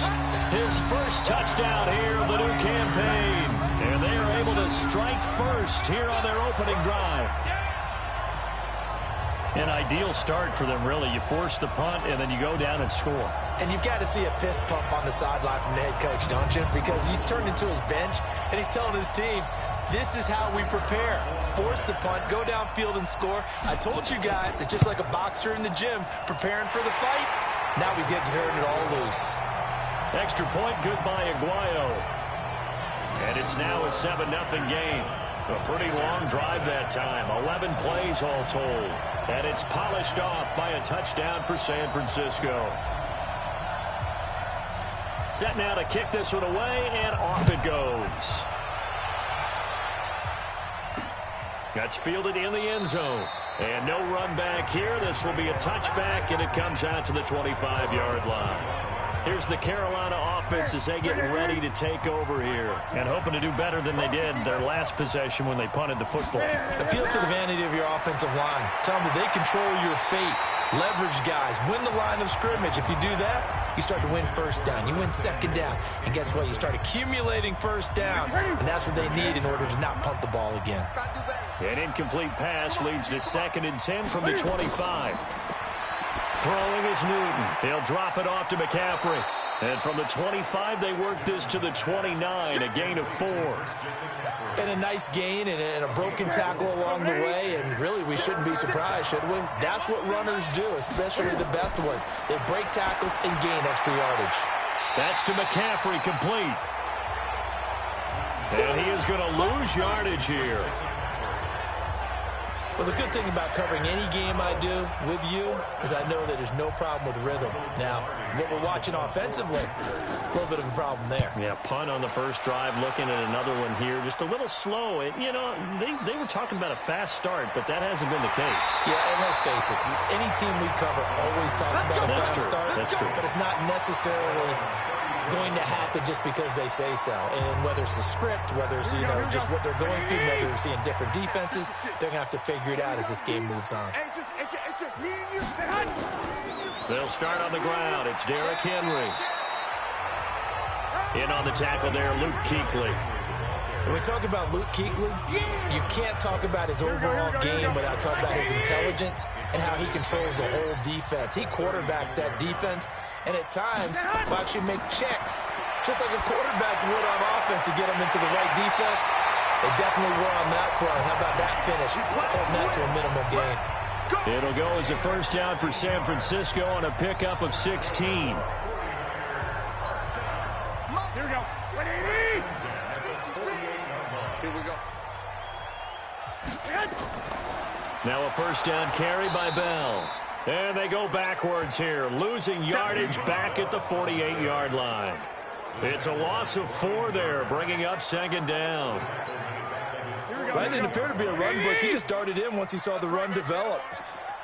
S1: his 1st touchdown here of the new campaign. And they are able to strike first here on their opening drive. An ideal start for them, really. You force the punt, and then you go down and score.
S2: And you've got to see a fist pump on the sideline from the head coach, don't you? Because he's turned into his bench, and he's telling his team, this is how we prepare. Force the punt, go downfield and score. I told you guys, it's just like a boxer in the gym preparing for the fight. Now we get to turn it all loose.
S1: Extra point, good by Aguayo. And it's now a 7-0 game. A pretty long drive that time. 11 plays all told. And it's polished off by a touchdown for San Francisco. Set now to kick this one away, and off it goes. That's fielded in the end zone. And no run back here. This will be a touchback, and it comes out to the 25-yard line. Here's the Carolina offense as they get ready to take over here and hoping to do better than they did their last possession when they punted the football.
S2: Appeal to the vanity of your offensive line. Tell them that they control your fate. Leverage guys. Win the line of scrimmage. If you do that, you start to win 1st down. You win 2nd down. And guess what? You start accumulating 1st downs. And that's what they need in order to not punt the ball again.
S1: An incomplete pass leads to 2nd and 10 from the 25. Throwing is Newton. He'll drop it off to McCaffrey. And from the 25, they work this to the 29, a gain of 4.
S2: And a nice gain and a broken tackle along the way. And really, we shouldn't be surprised, should we? That's what runners do, especially the best ones. They break tackles and gain extra yardage.
S1: That's to McCaffrey, complete. And he is going to lose yardage here.
S2: Well, the good thing about covering any game I do with you is I know that there's no problem with rhythm. Now, what we're watching offensively, a little bit of a problem there.
S1: Yeah, punt on the 1st drive, looking at another one here. Just a little slow. You know, they were talking about a fast start, but that hasn't been the case.
S2: Yeah, and let's face it, any team we cover always talks about a fast start.
S1: That's true.
S2: But it's not necessarily going to happen just because they say so. And whether it's the script, whether it's, you know, just what they're going through, whether they're seeing different defenses, they're going to have to figure it out as this game moves on.
S3: It's just me and you.
S1: They'll start on the ground. It's Derrick Henry. In on the tackle there, Luke Kuechly.
S2: When we talk about Luke Kuechly, you can't talk about his overall game without talking about his intelligence and how he controls the whole defense. He quarterbacks that defense, and at times will actually make checks, just like a quarterback would on offense to get them into the right defense. They definitely were on that play. How about that finish? Holding that to a minimal gain.
S1: It'll go as a 1st down for San Francisco on a pickup of 16.
S3: Here we go. 180. Here we go.
S1: Now a first down carry by Bell. And they go backwards here, losing yardage back at the 48-yard line. It's a loss of 4 there, bringing up second down.
S2: That didn't appear to be a run blitz. He just darted in once he saw the run develop.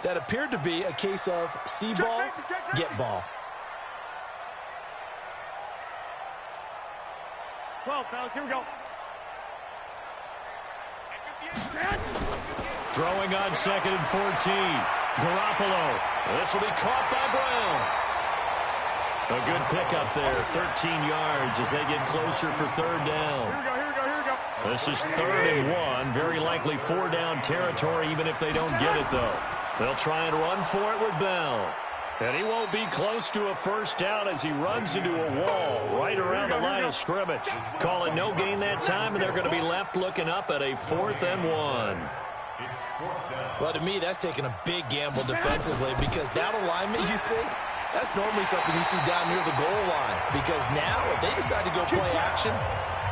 S2: That appeared to be a case of see ball, get ball.
S3: 12, fellas, here we go.
S1: Throwing on second and 14. Garoppolo. This will be caught by Brown. A good pickup there, 13 yards as they get closer for third down.
S3: Here we go.
S1: This is 3rd and 1. Very likely 4-down territory, even if they don't get it, though. They'll try and run for it with Bell. And he won't be close to a first down as he runs into a wall right around the line of scrimmage. Call it no gain that time, and they're going to be left looking up at a 4th and 1.
S2: Well, to me, that's taking a big gamble defensively because that alignment you see, that's normally something you see down near the goal line. Because now, if they decide to go play action,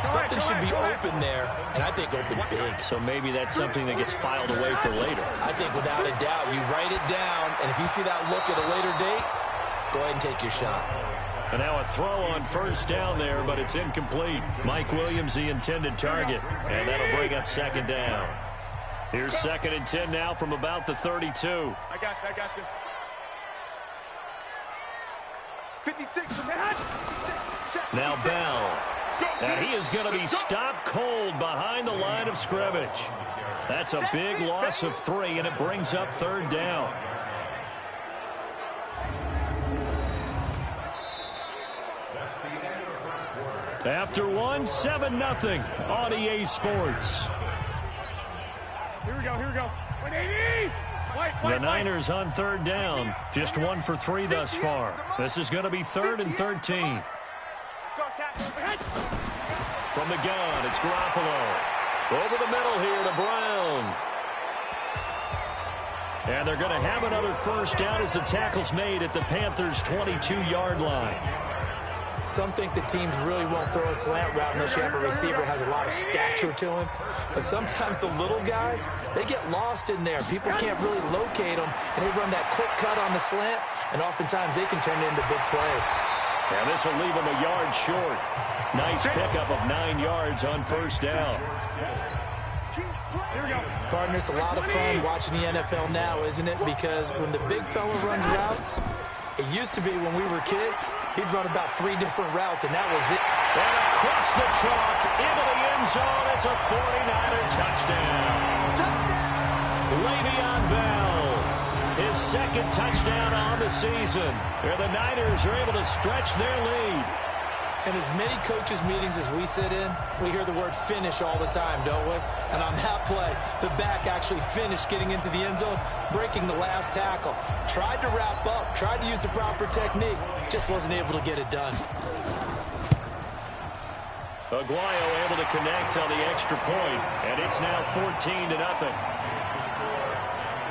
S2: something should be open there, and I think open big.
S1: So maybe that's something that gets filed away for later.
S2: I think without a doubt, you write it down, and if you see that look at a later date, go ahead and take your shot.
S1: And now a throw on first down there, but it's incomplete. Mike Williams, the intended target, and that'll bring up second down. Here's 2nd and 10 now from about the 32.
S3: I got you. 56.
S1: Now Bell. And he is going to be stopped cold behind the line of scrimmage. That's a big loss of 3, and it brings up 3rd down. After 1, 7-0 on EA Sports.
S3: Here we go. 180.
S1: The Niners on 3rd down. Just 1 for 3 thus far. This is going to be 3rd and 13. From the gun, it's Garoppolo. Over the middle here to Brown. And they're going to have another first down as the tackle's made at the Panthers' 22-yard line.
S2: Some think the teams really won't throw a slant route unless you have a receiver that has a lot of stature to him. But sometimes the little guys, they get lost in there. People can't really locate them, and they run that quick cut on the slant, and oftentimes they can turn it into big plays.
S1: And this will leave them a yard short. Nice pickup of 9 yards on first down.
S2: Partner, it's a lot of fun watching the NFL now, isn't it? Because when the big fella runs routes, it used to be when we were kids, he'd run about 3 different routes, and that was it.
S1: And across the chalk, into the end zone, it's a 49er touchdown. Le'Veon Bell, his 2nd touchdown on the season. Where the Niners are able to stretch their lead.
S2: In as many coaches' meetings as we sit in, we hear the word finish all the time, don't we? And on that play, the back actually finished getting into the end zone, breaking the last tackle. Tried to wrap up, tried to use the proper technique, just wasn't able to get it done.
S1: Aguayo able to connect on the extra point, and it's now 14-0.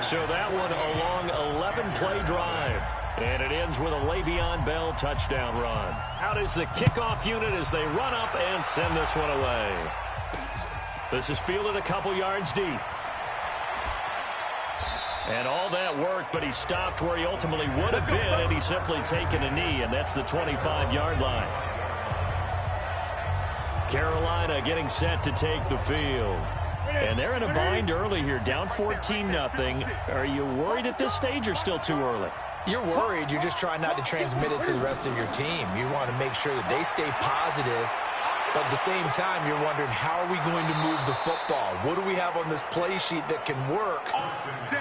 S1: So that one a long 11-play drive. And it ends with a Le'Veon Bell touchdown run. Out is the kickoff unit as they run up and send this one away. This is fielded a couple yards deep. And all that work, but he stopped where he ultimately would have been, and he's simply taken a knee, and that's the 25-yard line. Carolina getting set to take the field. And they're in a bind early here, down 14-0. Are you worried at this stage or still too early?
S2: You're worried. You're just trying not to transmit it to the rest of your team. You want to make sure that they stay positive. But at the same time, you're wondering, how are we going to move the football? What do we have on this play sheet that can work?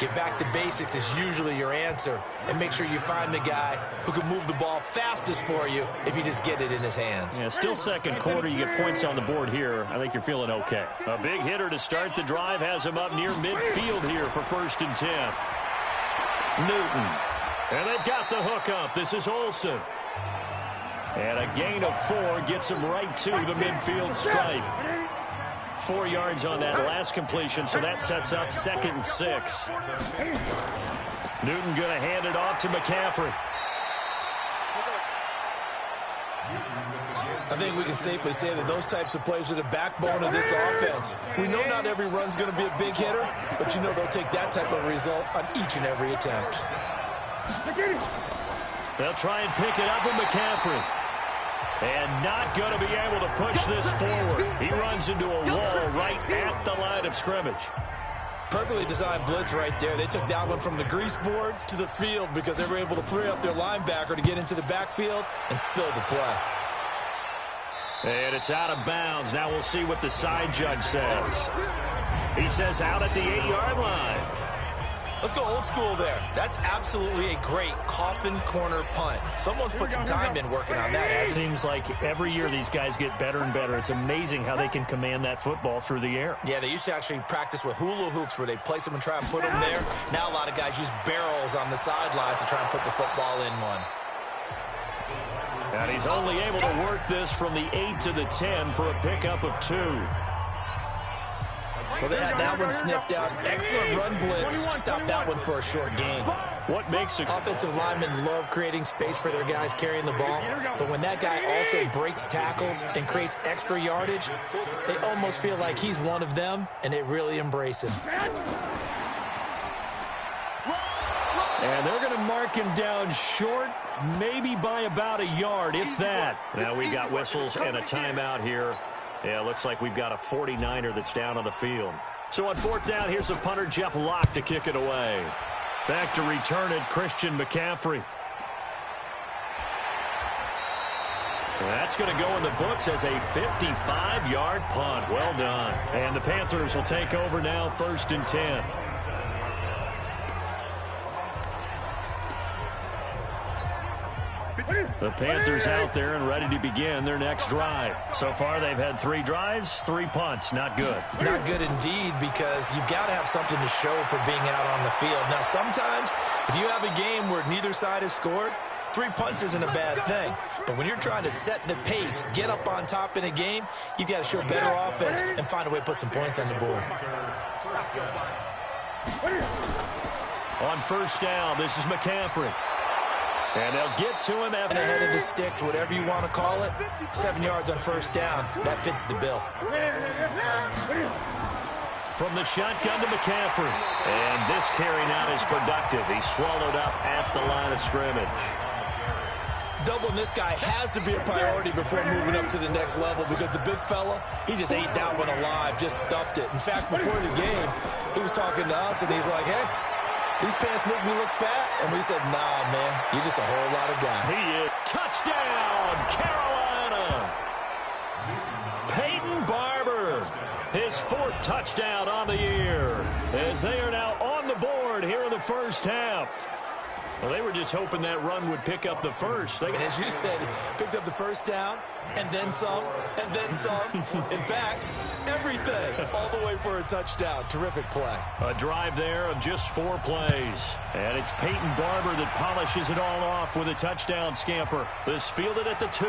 S2: Get back to basics is usually your answer. And make sure you find the guy who can move the ball fastest for you if you just get it in his hands.
S1: Yeah, still second quarter. You get points on the board here. I think you're feeling okay. A big hitter to start the drive has him up near midfield here for 1st and 10. Newton. And they've got the hook up. This is Olsen. And a gain of 4 gets him right to the midfield stripe. 4 yards on that last completion, so that sets up 2nd and 6. Newton going to hand it off to McCaffrey.
S2: I think we can safely say that those types of plays are the backbone of this offense. We know not every run's going to be a big hitter, but you know they'll take that type of result on each and every attempt.
S1: They'll try and pick it up with McCaffrey. And not going to be able to push this forward. He runs into a wall right at the line of scrimmage.
S2: Perfectly designed blitz right there. They took that one from the grease board to the field because they were able to free up their linebacker to get into the backfield and spill the play.
S1: And it's out of bounds. Now we'll see what the side judge says. He says out at the 8-yard line.
S2: Let's go old school there. That's absolutely a great coffin corner punt. Someone's put some time in working on that.
S1: It seems like every year these guys get better and better. It's amazing how they can command that football through the air.
S2: Yeah, they used to actually practice with hula hoops where they place them and try and put them there. Now a lot of guys use barrels on the sidelines to try and put the football in one.
S1: And he's only able to work this from the 8 to the 10 for a pickup of 2.
S2: Well, they had that one sniffed out. Excellent run blitz. Stopped that one for a short gain.
S1: What makes it?
S2: Offensive linemen love creating space for their guys carrying the ball. But when that guy also breaks tackles and creates extra yardage, they almost feel like he's one of them, and they really embrace him.
S1: And they're going to mark him down short, maybe by about a yard, if that. Now we got whistles and a timeout here. Yeah, looks like we've got a 49er that's down on the field. So on 4th down, here's a punter, Jeff Locke, to kick it away. Back to return it, Christian McCaffrey. That's going to go in the books as a 55-yard punt. Well done. And the Panthers will take over now, 1st and 10. The Panthers out there and ready to begin their next drive. So far, they've had 3 drives, 3 punts. Not good.
S2: Not good indeed, because you've got to have something to show for being out on the field. Now, sometimes, if you have a game where neither side has scored, 3 punts isn't a bad thing. But when you're trying to set the pace, get up on top in a game, you've got to show better offense and find a way to put some points on the board.
S1: On 1st down, this is McCaffrey. And they'll get to him after.
S2: Ahead of the sticks, whatever you want to call it. 7 yards on 1st down. That fits the bill.
S1: From the shotgun to McCaffrey. And this carry now is productive. He's swallowed up at the line of scrimmage.
S2: Doubling this guy has to be a priority before moving up to the next level, because the big fella, he just ate that one alive, just stuffed it. In fact, before the game, he was talking to us, and he's like, hey, these pants make me look fat. And we said, nah, man, you're just a whole lot of guy.
S1: He is. Touchdown, Carolina. Peyton Barber, his 4th touchdown on the year, as they are now on the board here in the 1st half. Well, they were just hoping that run would pick up the first.
S2: And as you said, picked up the 1st down, and then some, and then some. In fact, everything, all the way for a touchdown. Terrific play.
S1: A drive there of just 4 plays. And it's Peyton Barber that polishes it all off with a touchdown scamper. This fielded at the 2.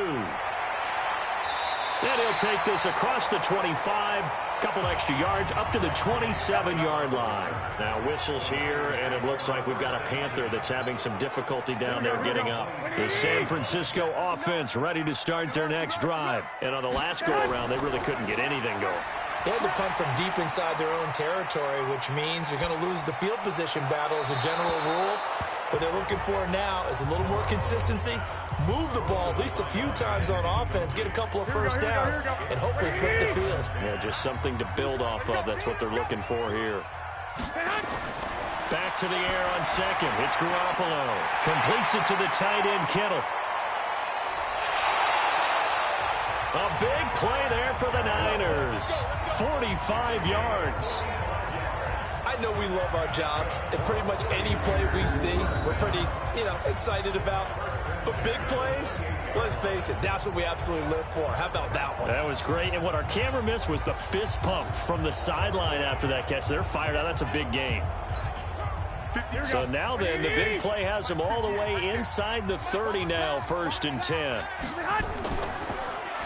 S1: And he'll take this across the 25. Couple extra yards up to the 27-yard line. Now whistles here, and it looks like we've got a Panther that's having some difficulty down there getting up. The San Francisco offense ready to start their next drive. And on the last go-around, they really couldn't get anything going.
S2: They had to punt from deep inside their own territory, which means you're going to lose the field position battle as a general rule. What they're looking for now is a little more consistency, move the ball at least a few times on offense, get a couple of 1st downs, and hopefully flip the field.
S1: Yeah, just something to build off of. That's what they're looking for here. Back to the air on 2nd. It's Garoppolo. Completes it to the tight end, Kittle. A big play there for the Niners. 45 yards.
S2: I know we love our jobs, and pretty much any play we see, we're pretty, excited about. But big plays, let's face it, that's what we absolutely live for. How about that one?
S1: That was great, and what our camera missed was the fist pump from the sideline after that catch. They're fired out. That's a big game. So now then, the big play has them all the way inside the 30 now, 1st and 10.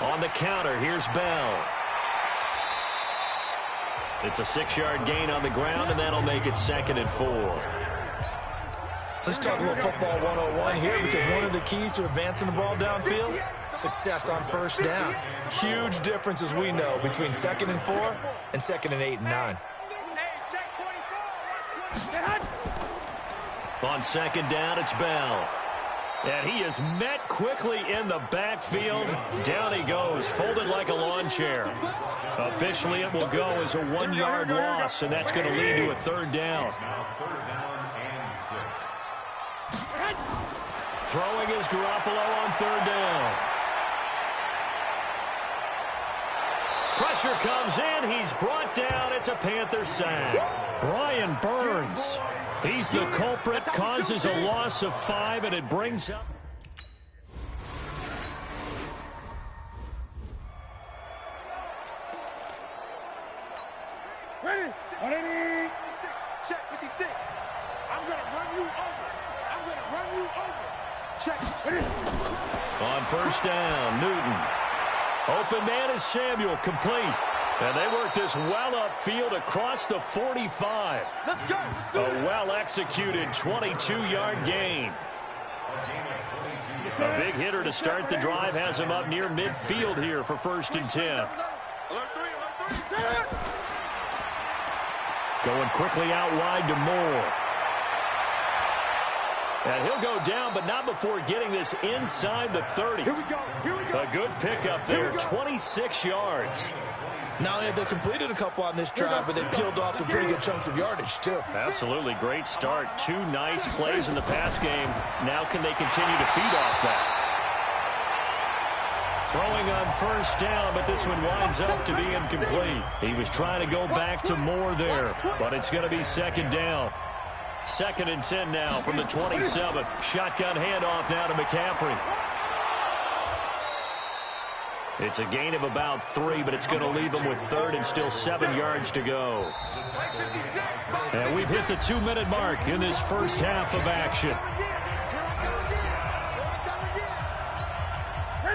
S1: On the counter, here's Bell. It's a 6-yard gain on the ground, and that'll make it 2nd and 4.
S2: Let's talk a little football 101 here, because one of the keys to advancing the ball downfield, success on first down. Huge difference, as we know, between 2nd and 4 and 2nd and 8 and 9.
S1: On 2nd down, it's Bell. And he is met quickly in the backfield. Down he goes, folded like a lawn chair. Officially, it will go as a 1-yard loss, and that's going to lead to a 3rd down. Throwing is Garoppolo on 3rd down. Pressure comes in. He's brought down. It's a Panther sack. Brian Burns. He's the culprit, causes a loss of 5, and it brings up.
S3: Ready? Ready? Check 56. I'm going to run you over. I'm going to run you over. Check. Ready?
S1: On 1st down, Newton. Open man is Samuel, complete. And they work this well upfield across the 45.
S3: Let's go.
S1: A well-executed 22-yard gain. A big hitter to start the drive has him up near midfield here for 1st and 10.
S3: Alert 3.
S1: Going quickly out wide to Moore. And he'll go down, but not before getting this inside the 30.
S3: Here we go. Here we go.
S1: A good pickup there, 26 yards.
S2: Not only have they completed a couple on this drive, but they peeled off some pretty good chunks of yardage, too.
S1: Absolutely great start. 2 nice plays in the pass game. Now can they continue to feed off that? Throwing on 1st down, but this one winds up to be incomplete. He was trying to go back to Moore there, but it's going to be 2nd down. 2nd and 10 now from the 27. Shotgun handoff now to McCaffrey. It's a gain of about 3, but it's going to leave him with 3rd and still 7 yards to go. And we've hit the 2-minute mark in this first half of action.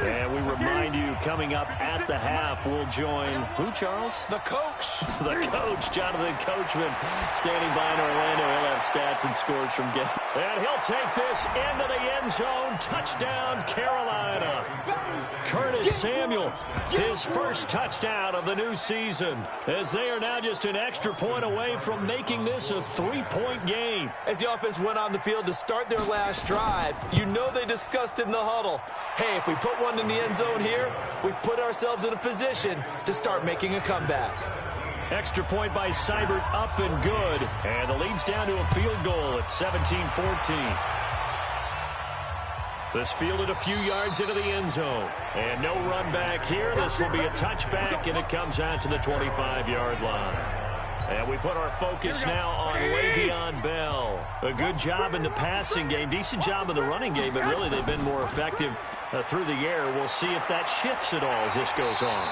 S1: And we remind you, coming up at the half, we'll join who, Charles?
S2: The coach.
S1: The coach, Jonathan Coachman, standing by in Orlando. He'll have stats and scores from game. And he'll take this into the end zone. Touchdown, Carolina. Curtis Samuel, his first touchdown of the new season, as they are now just an extra point away from making this a 3-point game.
S2: As the offense went on the field to start their last drive, you know they discussed in the huddle, hey, if we put one in the end zone here, we've put ourselves in a position to start making a comeback.
S1: Extra point by Seibert, up and good. And the lead's down to a field goal at 17-14. This fielded a few yards into the end zone. And no run back here. This will be a touchback, and it comes out to the 25-yard line. And we put our focus now on Le'Veon Bell. A good job in the passing game, decent job in the running game, but really they've been more effective through the air. We'll see if that shifts at all as this goes on.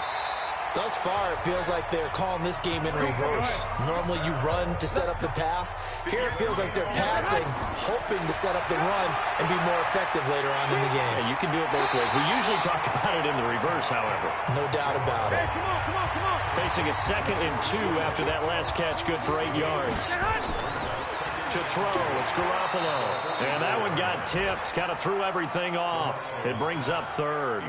S2: Thus far, it feels like they're calling this game in reverse. Normally you run to set up the pass. Here it feels like they're passing, hoping to set up the run and be more effective later on in the game.
S1: Yeah, you can do it both ways. We usually talk about it in the reverse, however.
S2: No doubt about it.
S3: Come on.
S1: Facing a 2nd and 2 after that last catch, good for 8 yards. To throw, it's Garoppolo. And that one got tipped, kind of threw everything off. It brings up 3rd.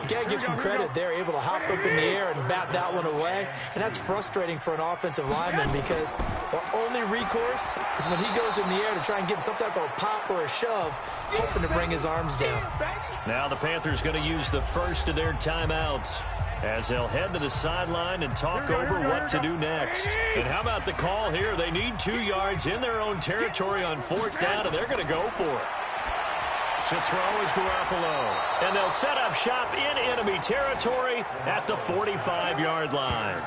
S2: You got to give some credit. They're able to hop up in the air and bat that one away. And that's frustrating for an offensive lineman because the only recourse is when he goes in the air to try and give some type of a pop or a shove, hoping to bring his arms down.
S1: Now the Panthers going to use the first of their timeouts as they'll head to the sideline and talk over what to do next. And how about the call here? They need 2 yards in their own territory on 4th down, and they're going to go for it. To throw is Garoppolo. And they'll set up shop in enemy territory at the 45-yard line.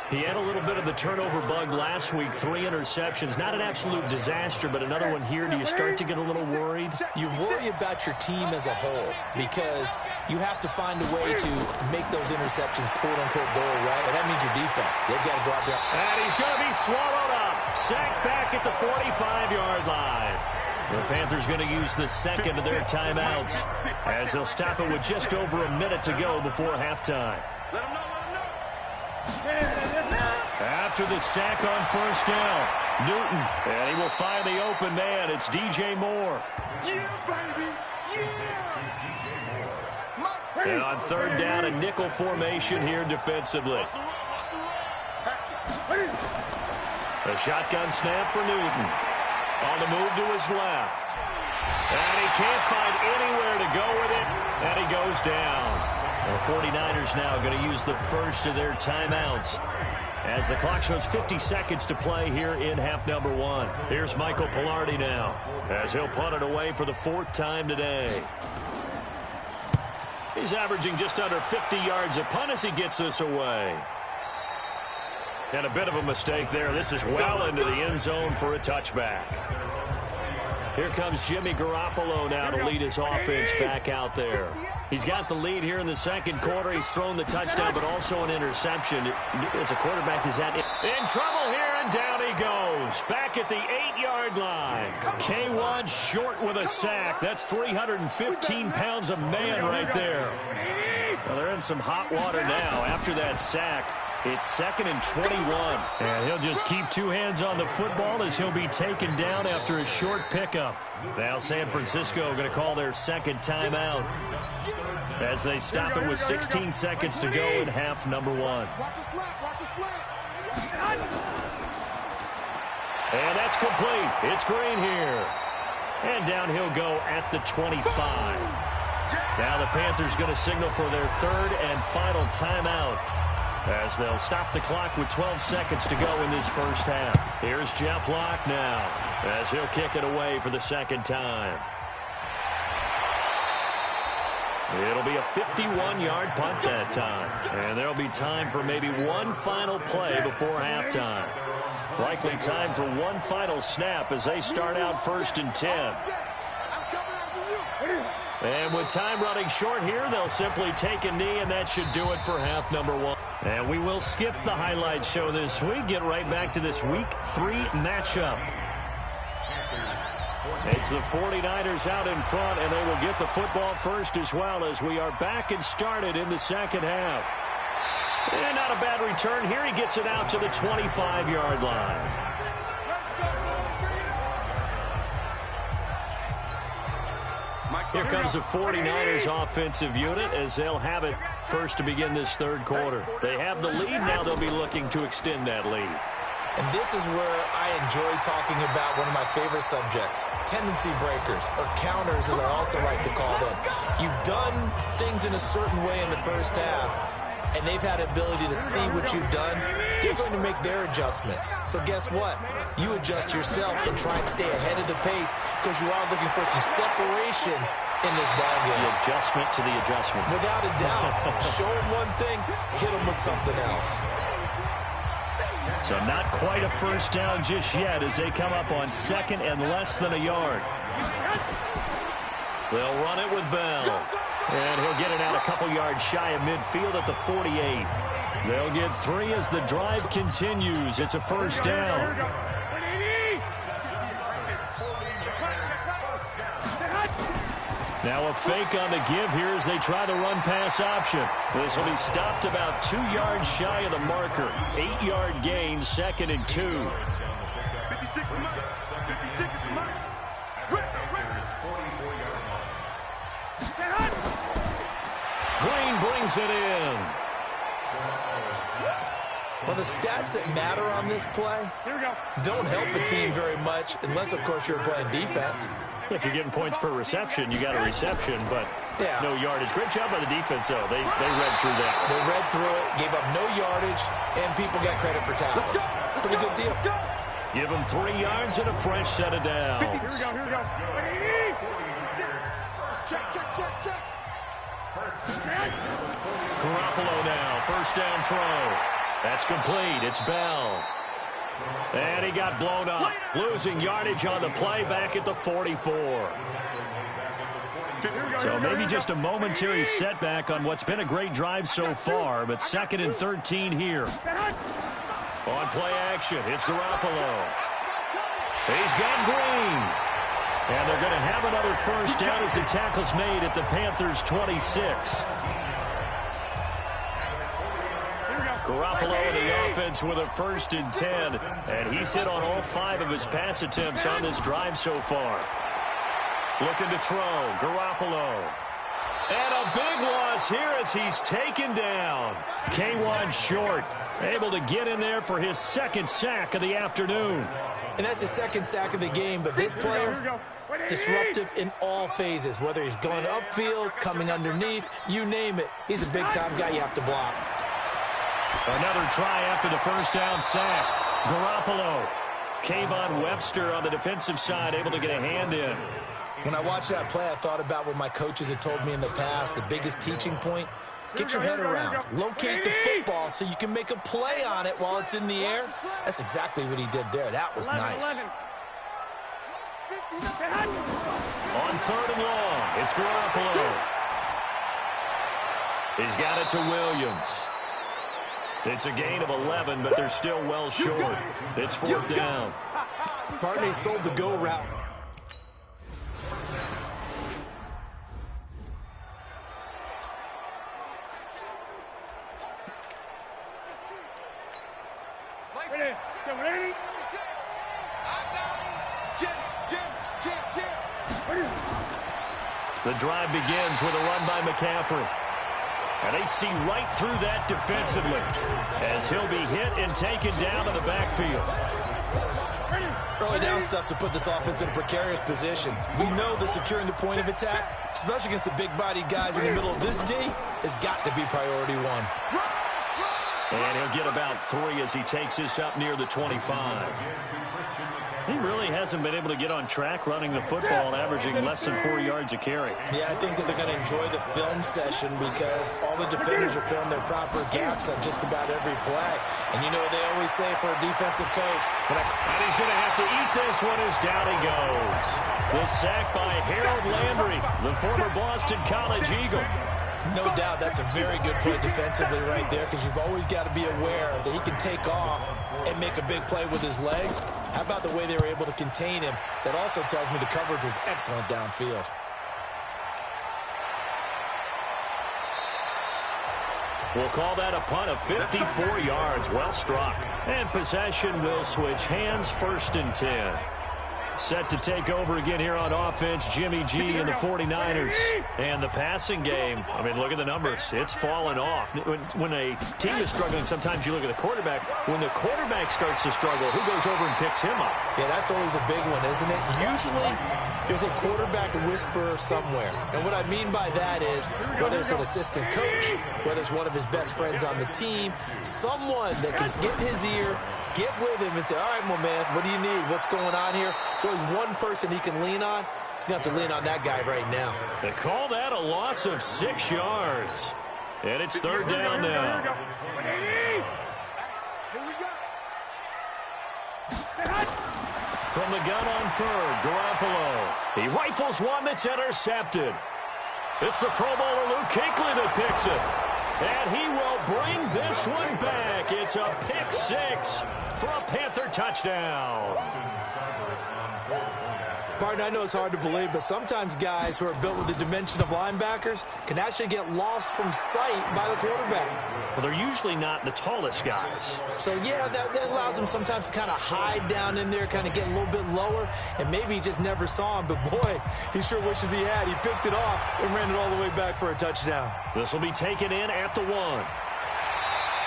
S1: He had a little bit of the turnover bug last week, 3 interceptions. Not an absolute disaster, but another one here. Do you start to get a little worried?
S2: You worry about your team as a whole because you have to find a way to make those interceptions, quote-unquote, go away. And that means your defense. They've got to go out there.
S1: And he's going to be swallowed up. Sacked back at the 45-yard line. The Panthers going to use the 2nd of their timeouts as they'll stop it with just over a minute to go before halftime.
S3: Let him know.
S1: At after the sack on first down. Newton, and he will find the open man. It's DJ Moore.
S3: Yeah, baby. Yeah.
S1: And on third down, a nickel formation here defensively. A shotgun snap for Newton. On the move to his left. And he can't find anywhere to go with it. And he goes down. The 49ers now going to use the first of their timeouts as the clock shows 50 seconds to play here in half number 1. Here's Michael Pilardi now as he'll punt it away for the 4th time today. He's averaging just under 50 yards a punt as he gets this away. And a bit of a mistake there. This is well into the end zone for a touchback. Here comes Jimmy Garoppolo now to lead his offense back out there. He's got the lead here in the second quarter. He's thrown the touchdown, but also an interception. As a quarterback, is that in trouble here, and down he goes. Back at the 8-yard line. K1 short with a sack. That's 315 pounds of man right there. Well, they're in some hot water now after that sack. It's 2nd and 21. And he'll just keep 2 hands on the football as he'll be taken down after a short pickup. Now San Francisco going to call their second timeout as they stop it with 16 seconds to go in half number 1.
S3: Watch the slant. Watch the slant.
S1: And that's complete. It's Green here. And down he'll go at the 25. Now the Panthers going to signal for their 3rd and final timeout as they'll stop the clock with 12 seconds to go in this first half. Here's Jeff Locke now as he'll kick it away for the 2nd time. It'll be a 51-yard punt that time. And there'll be time for maybe one final play before halftime. Likely time for one final snap as they start out 1st and 10. And with time running short here, they'll simply take a knee, and that should do it for half number 1. And we will skip the highlight show this week. Get right back to this Week 3 matchup. It's the 49ers out in front, and they will get the football first as well as we are back and started in the second half. And not a bad return here. He gets it out to the 25-yard line. Here comes the 49ers offensive unit as they'll have it first to begin this 3rd quarter. They have the lead. Now they'll be looking to extend that lead.
S2: And this is where I enjoy talking about one of my favorite subjects, tendency breakers, or counters as I also like to call them. You've done things in a certain way in the first half, and they've had the ability to see what you've done. They're going to make their adjustments. So guess what? You adjust yourself and try and stay ahead of the pace because you are looking for some separation in this ballgame.
S1: The adjustment to the adjustment.
S2: Without a doubt. Show them one thing, hit them with something else.
S1: So not quite a first down just yet as they come up on 2nd and less than a yard. They'll run it with Bell. And he'll get it out a couple yards shy of midfield at the 48. They'll get 3 as the drive continues. It's a first down. Now a fake on the give here as they try the run-pass option. This will be stopped about 2 yards shy of the marker. 8-yard gain, 2nd and 2.
S3: 56
S1: Green brings it in.
S2: Well, the stats that matter on this play don't help a team very much unless, of course, you're playing defense.
S1: If you're getting points per reception, you got a reception, but no yardage. Great job by the defense, though. They read through that.
S2: They read through it, gave up no yardage, and people got credit for tackles. Pretty good deal.
S1: Give them 3 yards and a fresh set of downs.
S3: Here we go. Check.
S1: Garoppolo now, first down throw. That's complete. It's Bell. And he got blown up. Losing yardage on the play back at the 44. So maybe just a momentary setback on what's been a great drive so far, but 2nd and 13 here. On play action, it's Garoppolo. He's got Green. And they're going to have another first down as the tackle's made at the Panthers' 26. Garoppolo in the offense with a 1st and 10. And he's hit on all 5 of his pass attempts on this drive so far. Looking to throw. Garoppolo. And a big loss here as he's taken down. K1 short. Able to get in there for his 2nd sack of the afternoon.
S2: And that's his 2nd sack of the game, but this player, disruptive in all phases. Whether he's going upfield, coming underneath, you name it. He's a big-time guy you have to block.
S1: Another try after the 1st down sack. Garoppolo. Kayvon Webster on the defensive side, able to get a hand in.
S2: When I watched that play, I thought about what my coaches had told me in the past. The biggest teaching point, get your head around. Locate the football so you can make a play on it while it's in the air. That's exactly what he did there. That was nice.
S1: On 3rd and long, it's Garoppolo. He's got it to Williams. It's a gain of 11, but they're still well short. It's 4th down.
S2: Barney sold the go route.
S1: The drive begins with a run by McCaffrey. And they see right through that defensively as he'll be hit and taken down to the backfield.
S2: Early down stuff to put this offense in a precarious position. We know that securing the point of attack, especially against the big-bodied guys in the middle of this D, has got to be priority 1.
S1: And he'll get about 3 as he takes this up near the 25. He really hasn't been able to get on track running the football and averaging less than 4 yards a carry.
S2: Yeah, I think that they're going to enjoy the film session because all the defenders are filling their proper gaps on just about every play. And you know what they always say for a defensive coach?
S1: And he's going to have to eat this one as down he goes. The sack by Harold Landry, the former Boston College Eagle.
S2: No doubt that's a very good play defensively right there because you've always got to be aware that he can take off and make a big play with his legs. How about the way they were able to contain him? That also tells me the coverage was excellent downfield.
S1: We'll call that a punt of 54 yards. Well struck. And possession will switch hands, 1st and 10. Set to take over again here on offense, Jimmy G and the 49ers. And the passing game, I mean, look at the numbers. It's fallen off. When a team is struggling, sometimes you look at the quarterback. When the quarterback starts to struggle, who goes over and picks him up?
S2: Yeah, that's always a big one, isn't it? Usually, there's a quarterback whisperer somewhere. And what I mean by that is, whether it's an assistant coach, whether it's one of his best friends on the team, someone that can get in his ear, get with him and say, all right, my man, what do you need? What's going on here? So there's one person he can lean on. He's going to have to lean on that guy right now.
S1: They call that a loss of 6 yards. And it's 3rd down now. From the gun on 3rd, Garoppolo. He rifles one that's intercepted. It's the Pro Bowler Luke Kuechly that picks it. And he will bring this one back. It's a pick 6 for a Panther touchdown.
S2: Pardon, I know it's hard to believe, but sometimes guys who are built with the dimension of linebackers can actually get lost from sight by the quarterback.
S1: Well, they're usually not the tallest guys.
S2: So, yeah, that allows them sometimes to kind of hide down in there, kind of get a little bit lower, and maybe he just never saw him. But, boy, he sure wishes he had. He picked it off and ran it all the way back for a touchdown.
S1: This will be taken in at the 1.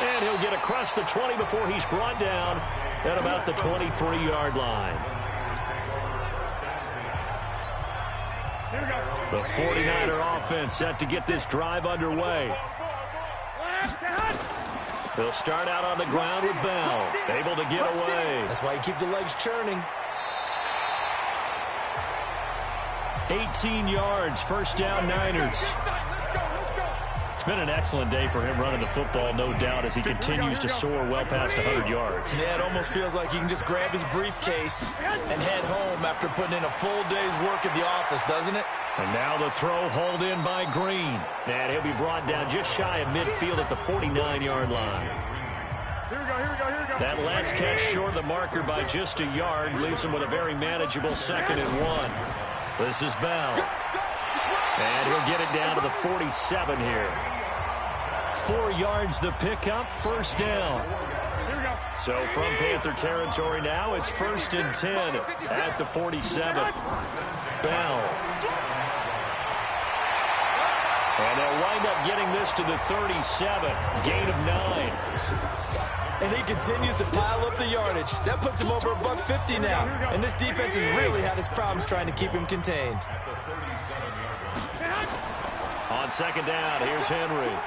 S1: And he'll get across the 20 before he's brought down at about the 23-yard line. The 49er offense set to get this drive underway. They'll start out on the ground with Bell, able to get away.
S2: That's why you keep the legs churning.
S1: 18 yards, 1st down Niners. It's been an excellent day for him running the football, no doubt, as he continues to soar well past 100 yards.
S2: Yeah, it almost feels like he can just grab his briefcase and head home after putting in a full day's work at the office, doesn't it?
S1: And now the throw hauled in by Green. And he'll be brought down just shy of midfield at the 49-yard line.
S3: Here we go.
S1: That last catch short of the marker by just a yard leaves him with a very manageable 2nd and 1. This is Bell. And he'll get it down to the 47 here. 4 yards the pickup, first down. So from Panther territory now, it's 1st and 10 at the 47. Bell. And they'll wind up getting this to the 37. Gain of 9.
S2: And he continues to pile up the yardage. That puts him over $150 now. And this defense has really had its problems trying to keep him contained.
S1: On 2nd down, here's Henry.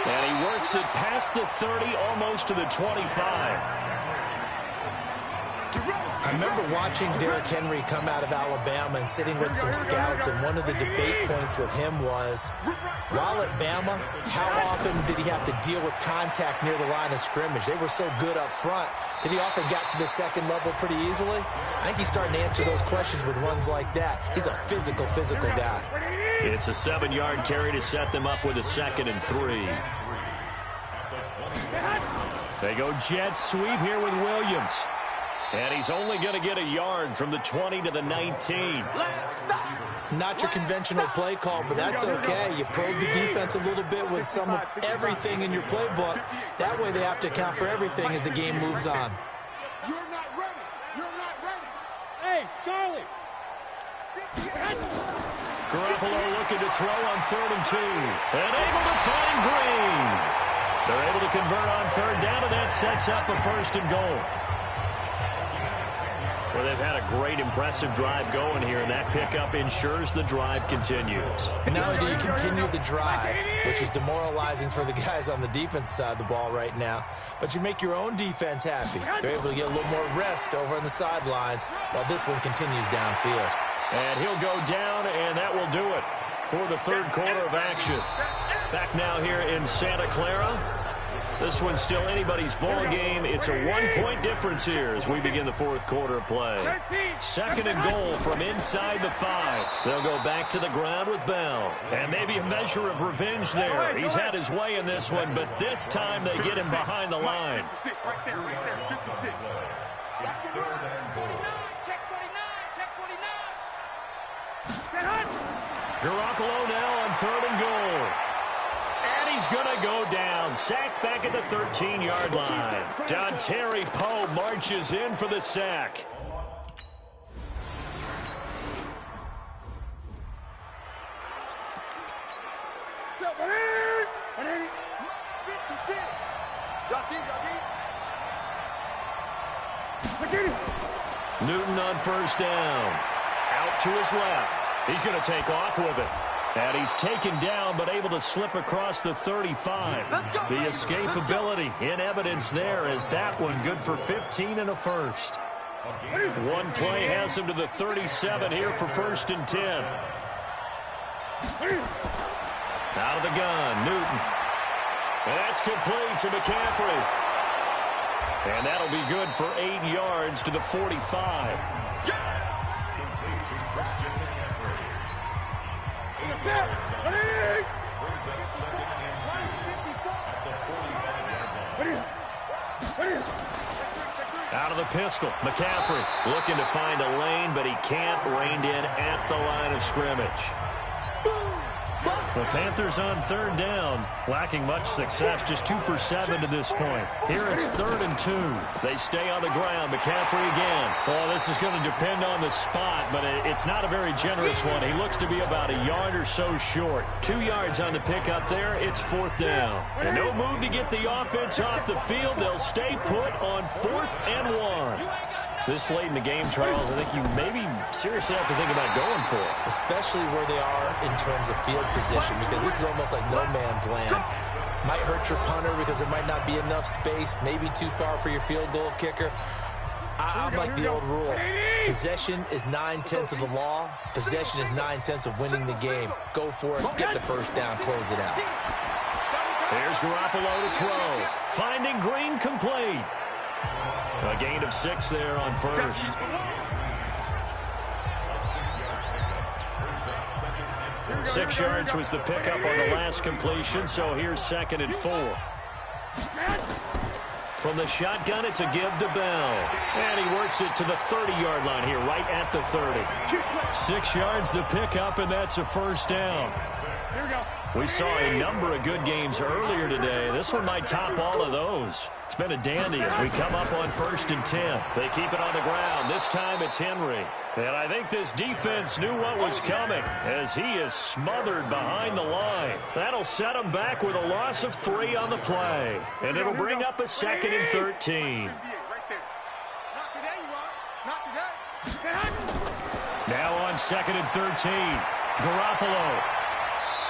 S1: And he works it past the 30, almost to the 25.
S2: I remember watching Derrick Henry come out of Alabama and sitting with some scouts, and one of the debate points with him was, while at Bama, how often did he have to deal with contact near the line of scrimmage? They were so good up front that he often got to the second level pretty easily. I think he's starting to answer those questions with runs like that. He's a physical guy.
S1: It's a 7-yard carry to set them up with a 2nd and 3. They go jet sweep here with Williams. And he's only going to get a yard from the 20 to the 19.
S2: Not your conventional play call, but that's okay. You probe the defense a little bit with some of everything in your playbook. That way they have to account for everything as the game moves on.
S3: You're not ready. You're not ready. Hey, Charlie.
S1: Garoppolo looking to throw on 3rd and 2. And able to find Green. They're able to convert on 3rd down, and that sets up a 1st and goal. Well, they've had a great, impressive drive going here, and that pickup ensures the drive continues.
S2: And not only do you continue the drive, which is demoralizing for the guys on the defense side of the ball right now, but you make your own defense happy. They're able to get a little more rest over on the sidelines while this one continues downfield.
S1: And he'll go down, and that will do it for the 3rd quarter of action. Back now here in Santa Clara. This one's still anybody's ball game. It's a 1-point difference here as we begin the 4th quarter of play. 2nd and goal from inside the 5. They'll go back to the ground with Bell. And maybe a measure of revenge there. He's had his way in this one, but this time they get him behind the line.
S3: 56, right there, 56. That's the word. 49, check 49, check 49.
S1: Garoppolo now on 3rd and goal. And he's going to go down. Sacked back at the 13-yard line. Dontari Poe marches in for the sack. Newton on 1st down. Out to his left. He's going to take off with it. And he's taken down, but able to slip across the 35. The escapability in evidence there as that one good for 15 and a 1st. One play has him to the 37 here for 1st and 10. Out of the gun, Newton. And that's complete to McCaffrey. And that'll be good for 8 yards to the 45. Out of the pistol, McCaffrey looking to find a lane, but he can't. Reined in at the line of scrimmage. The Panthers on 3rd down, lacking much success, just 2 for 7 to this point. Here it's 3rd and 2. They stay on the ground. McCaffrey again. Well, this is going to depend on the spot, but it's not a very generous one. He looks to be about a yard or so short. 2 yards on the pickup there. It's 4th down. And no move to get the offense off the field. They'll stay put on 4th and 1. This late in the game, Charles, I think you maybe seriously have to think about going for it.
S2: Especially where they are in terms of field position, because this is almost like no man's land. Might hurt your punter because there might not be enough space, maybe too far for your field goal kicker. I'm like the old rule. Possession is 9/10 of the law. Possession is 9/10 of winning the game. Go for it, get the 1st down, close it out.
S1: There's Garoppolo to throw. Finding Green complete. A gain of 6 there on 1st. Six yards was the pickup on the last completion, so here's 2nd and 4. From the shotgun, it's a give to Bell. And he works it to the 30-yard line here, right at the 30. 6 yards the pickup, and that's a first down.
S3: Here we go.
S1: We saw a number of good games earlier today. This one might top all of those. It's been a dandy as we come up on 1st and 10. They keep it on the ground. This time it's Henry. And I think this defense knew what was coming as he is smothered behind the line. That'll set him back with a loss of 3 on the play. And it'll bring up a 2nd and 13.
S3: Not today, you are. Not today.
S1: Now on 2nd and 13. Garoppolo.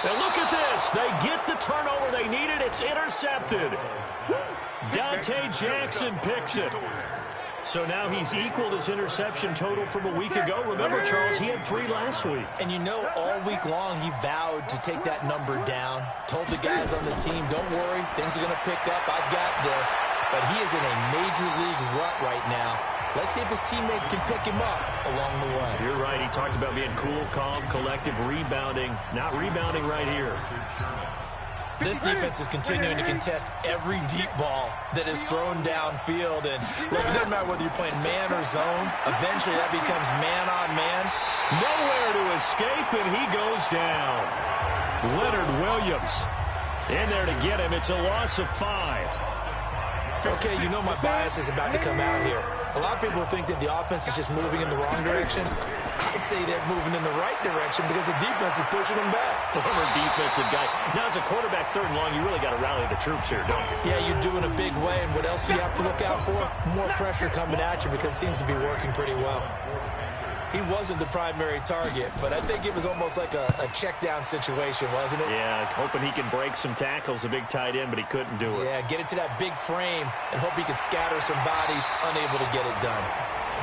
S1: Now look at this. They get the turnover they needed. It's intercepted. Dante Jackson picks it. So now he's equaled his interception total from a week ago. Remember, Charles, he had 3 last week.
S2: And you know, all week long he vowed to take that number down. Told the guys on the team, don't worry, things are going to pick up. I've got this. But he is in a major league rut right now. Let's see if his teammates can pick him up along the way.
S1: You're right. He talked about being cool, calm, collective, rebounding. Not rebounding right here.
S2: This defense is continuing to contest every deep ball that is thrown downfield. And look, it doesn't matter whether you're playing man or zone. Eventually that becomes man on man.
S1: Nowhere to escape, and he goes down. Leonard Williams in there to get him. It's a loss of 5.
S2: Okay, you know my bias is about to come out here. A lot of people think that the offense is just moving in the wrong direction. I'd say they're moving in the right direction because the defense is pushing them back.
S1: Former defensive guy. Now, as a quarterback, 3rd and long, you really got to rally the troops here, don't you?
S2: Yeah, you're doing a big way, and what else do you have to look out for? More pressure coming at you because it seems to be working pretty well. He wasn't the primary target, but I think it was almost like a check-down situation, wasn't it?
S1: Yeah, hoping he can break some tackles, a big tight end, but he couldn't do it.
S2: Yeah, get it to that big frame and hope he can scatter some bodies, unable to get it done.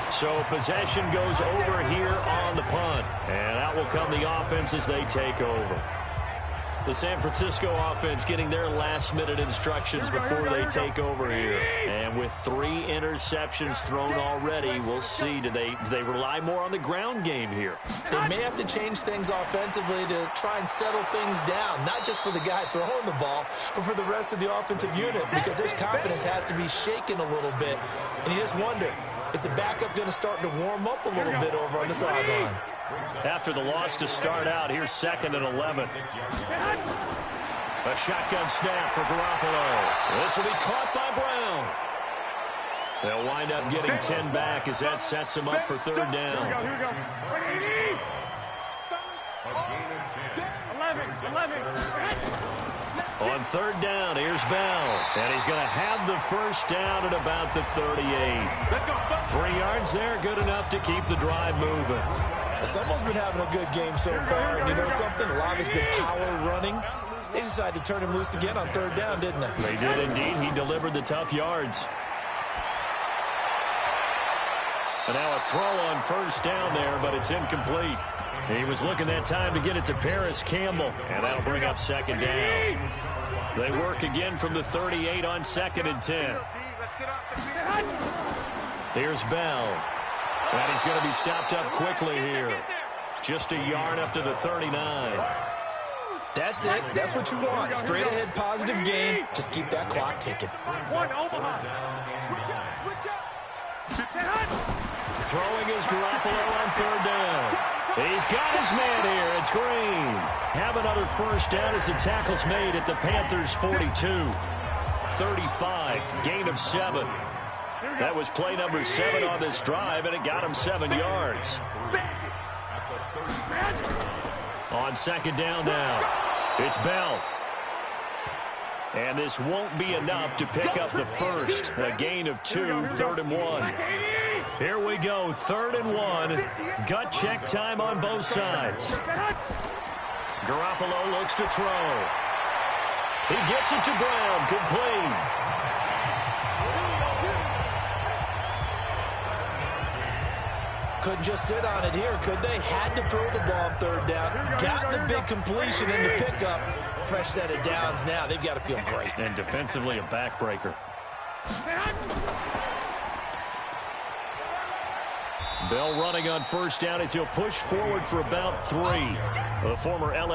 S1: So possession goes over here on the punt, and out will come the offense as they take over. The San Francisco offense getting their last-minute instructions before they take over here. And with 3 interceptions thrown already, we'll see. Do they rely more on the ground game here?
S2: They may have to change things offensively to try and settle things down, not just for the guy throwing the ball, but for the rest of the offensive unit, because their confidence has to be shaken a little bit. And you just wonder, is the backup going to start to warm up a little bit over on the sideline?
S1: After the loss to start out, here's 2nd and 11. A shotgun snap for Garoppolo. This will be caught by Brown. They'll wind up getting 10 back as that sets them up for 3rd down.
S3: Here we go. 11.
S1: On 3rd down, here's Bell. And he's going to have the first down at about the 38. 3 yards there, good enough to keep the drive moving.
S2: Someone's been having a good game so far, and you know something? A lot of it's been power running. They decided to turn him loose again on 3rd down, didn't they?
S1: They did indeed. He delivered the tough yards. And now a throw on 1st down there, but it's incomplete. He was looking that time to get it to Paris Campbell, and that'll bring up 2nd down. They work again from the 38 on 2nd and 10. Here's Bell. And he's going to be stopped up quickly here. Just a yard up to the 39.
S2: That's it. That's what you want. Straight ahead, positive gain. Just keep that clock ticking.
S1: Throwing is Garoppolo on 3rd down. He's got his man here. It's Green. Have another first down as the tackle's made at the Panthers' 42. 35, gain of 7. That was play number 7 on this drive, and it got him 7 yards. On 2nd down now, it's Bell. And this won't be enough to pick up the first. A gain of 2, 3rd and 1. Here we go, 3rd and 1. Gut check time on both sides. Garoppolo looks to throw. He gets it to Brown, complete.
S2: Couldn't just sit on it here, could they? Had to throw the ball on 3rd down. Got the big completion in the pickup. Fresh set of downs now. They've got to feel great.
S1: And defensively, a backbreaker. Bell running on 1st down as he'll push forward for about 3. The former LA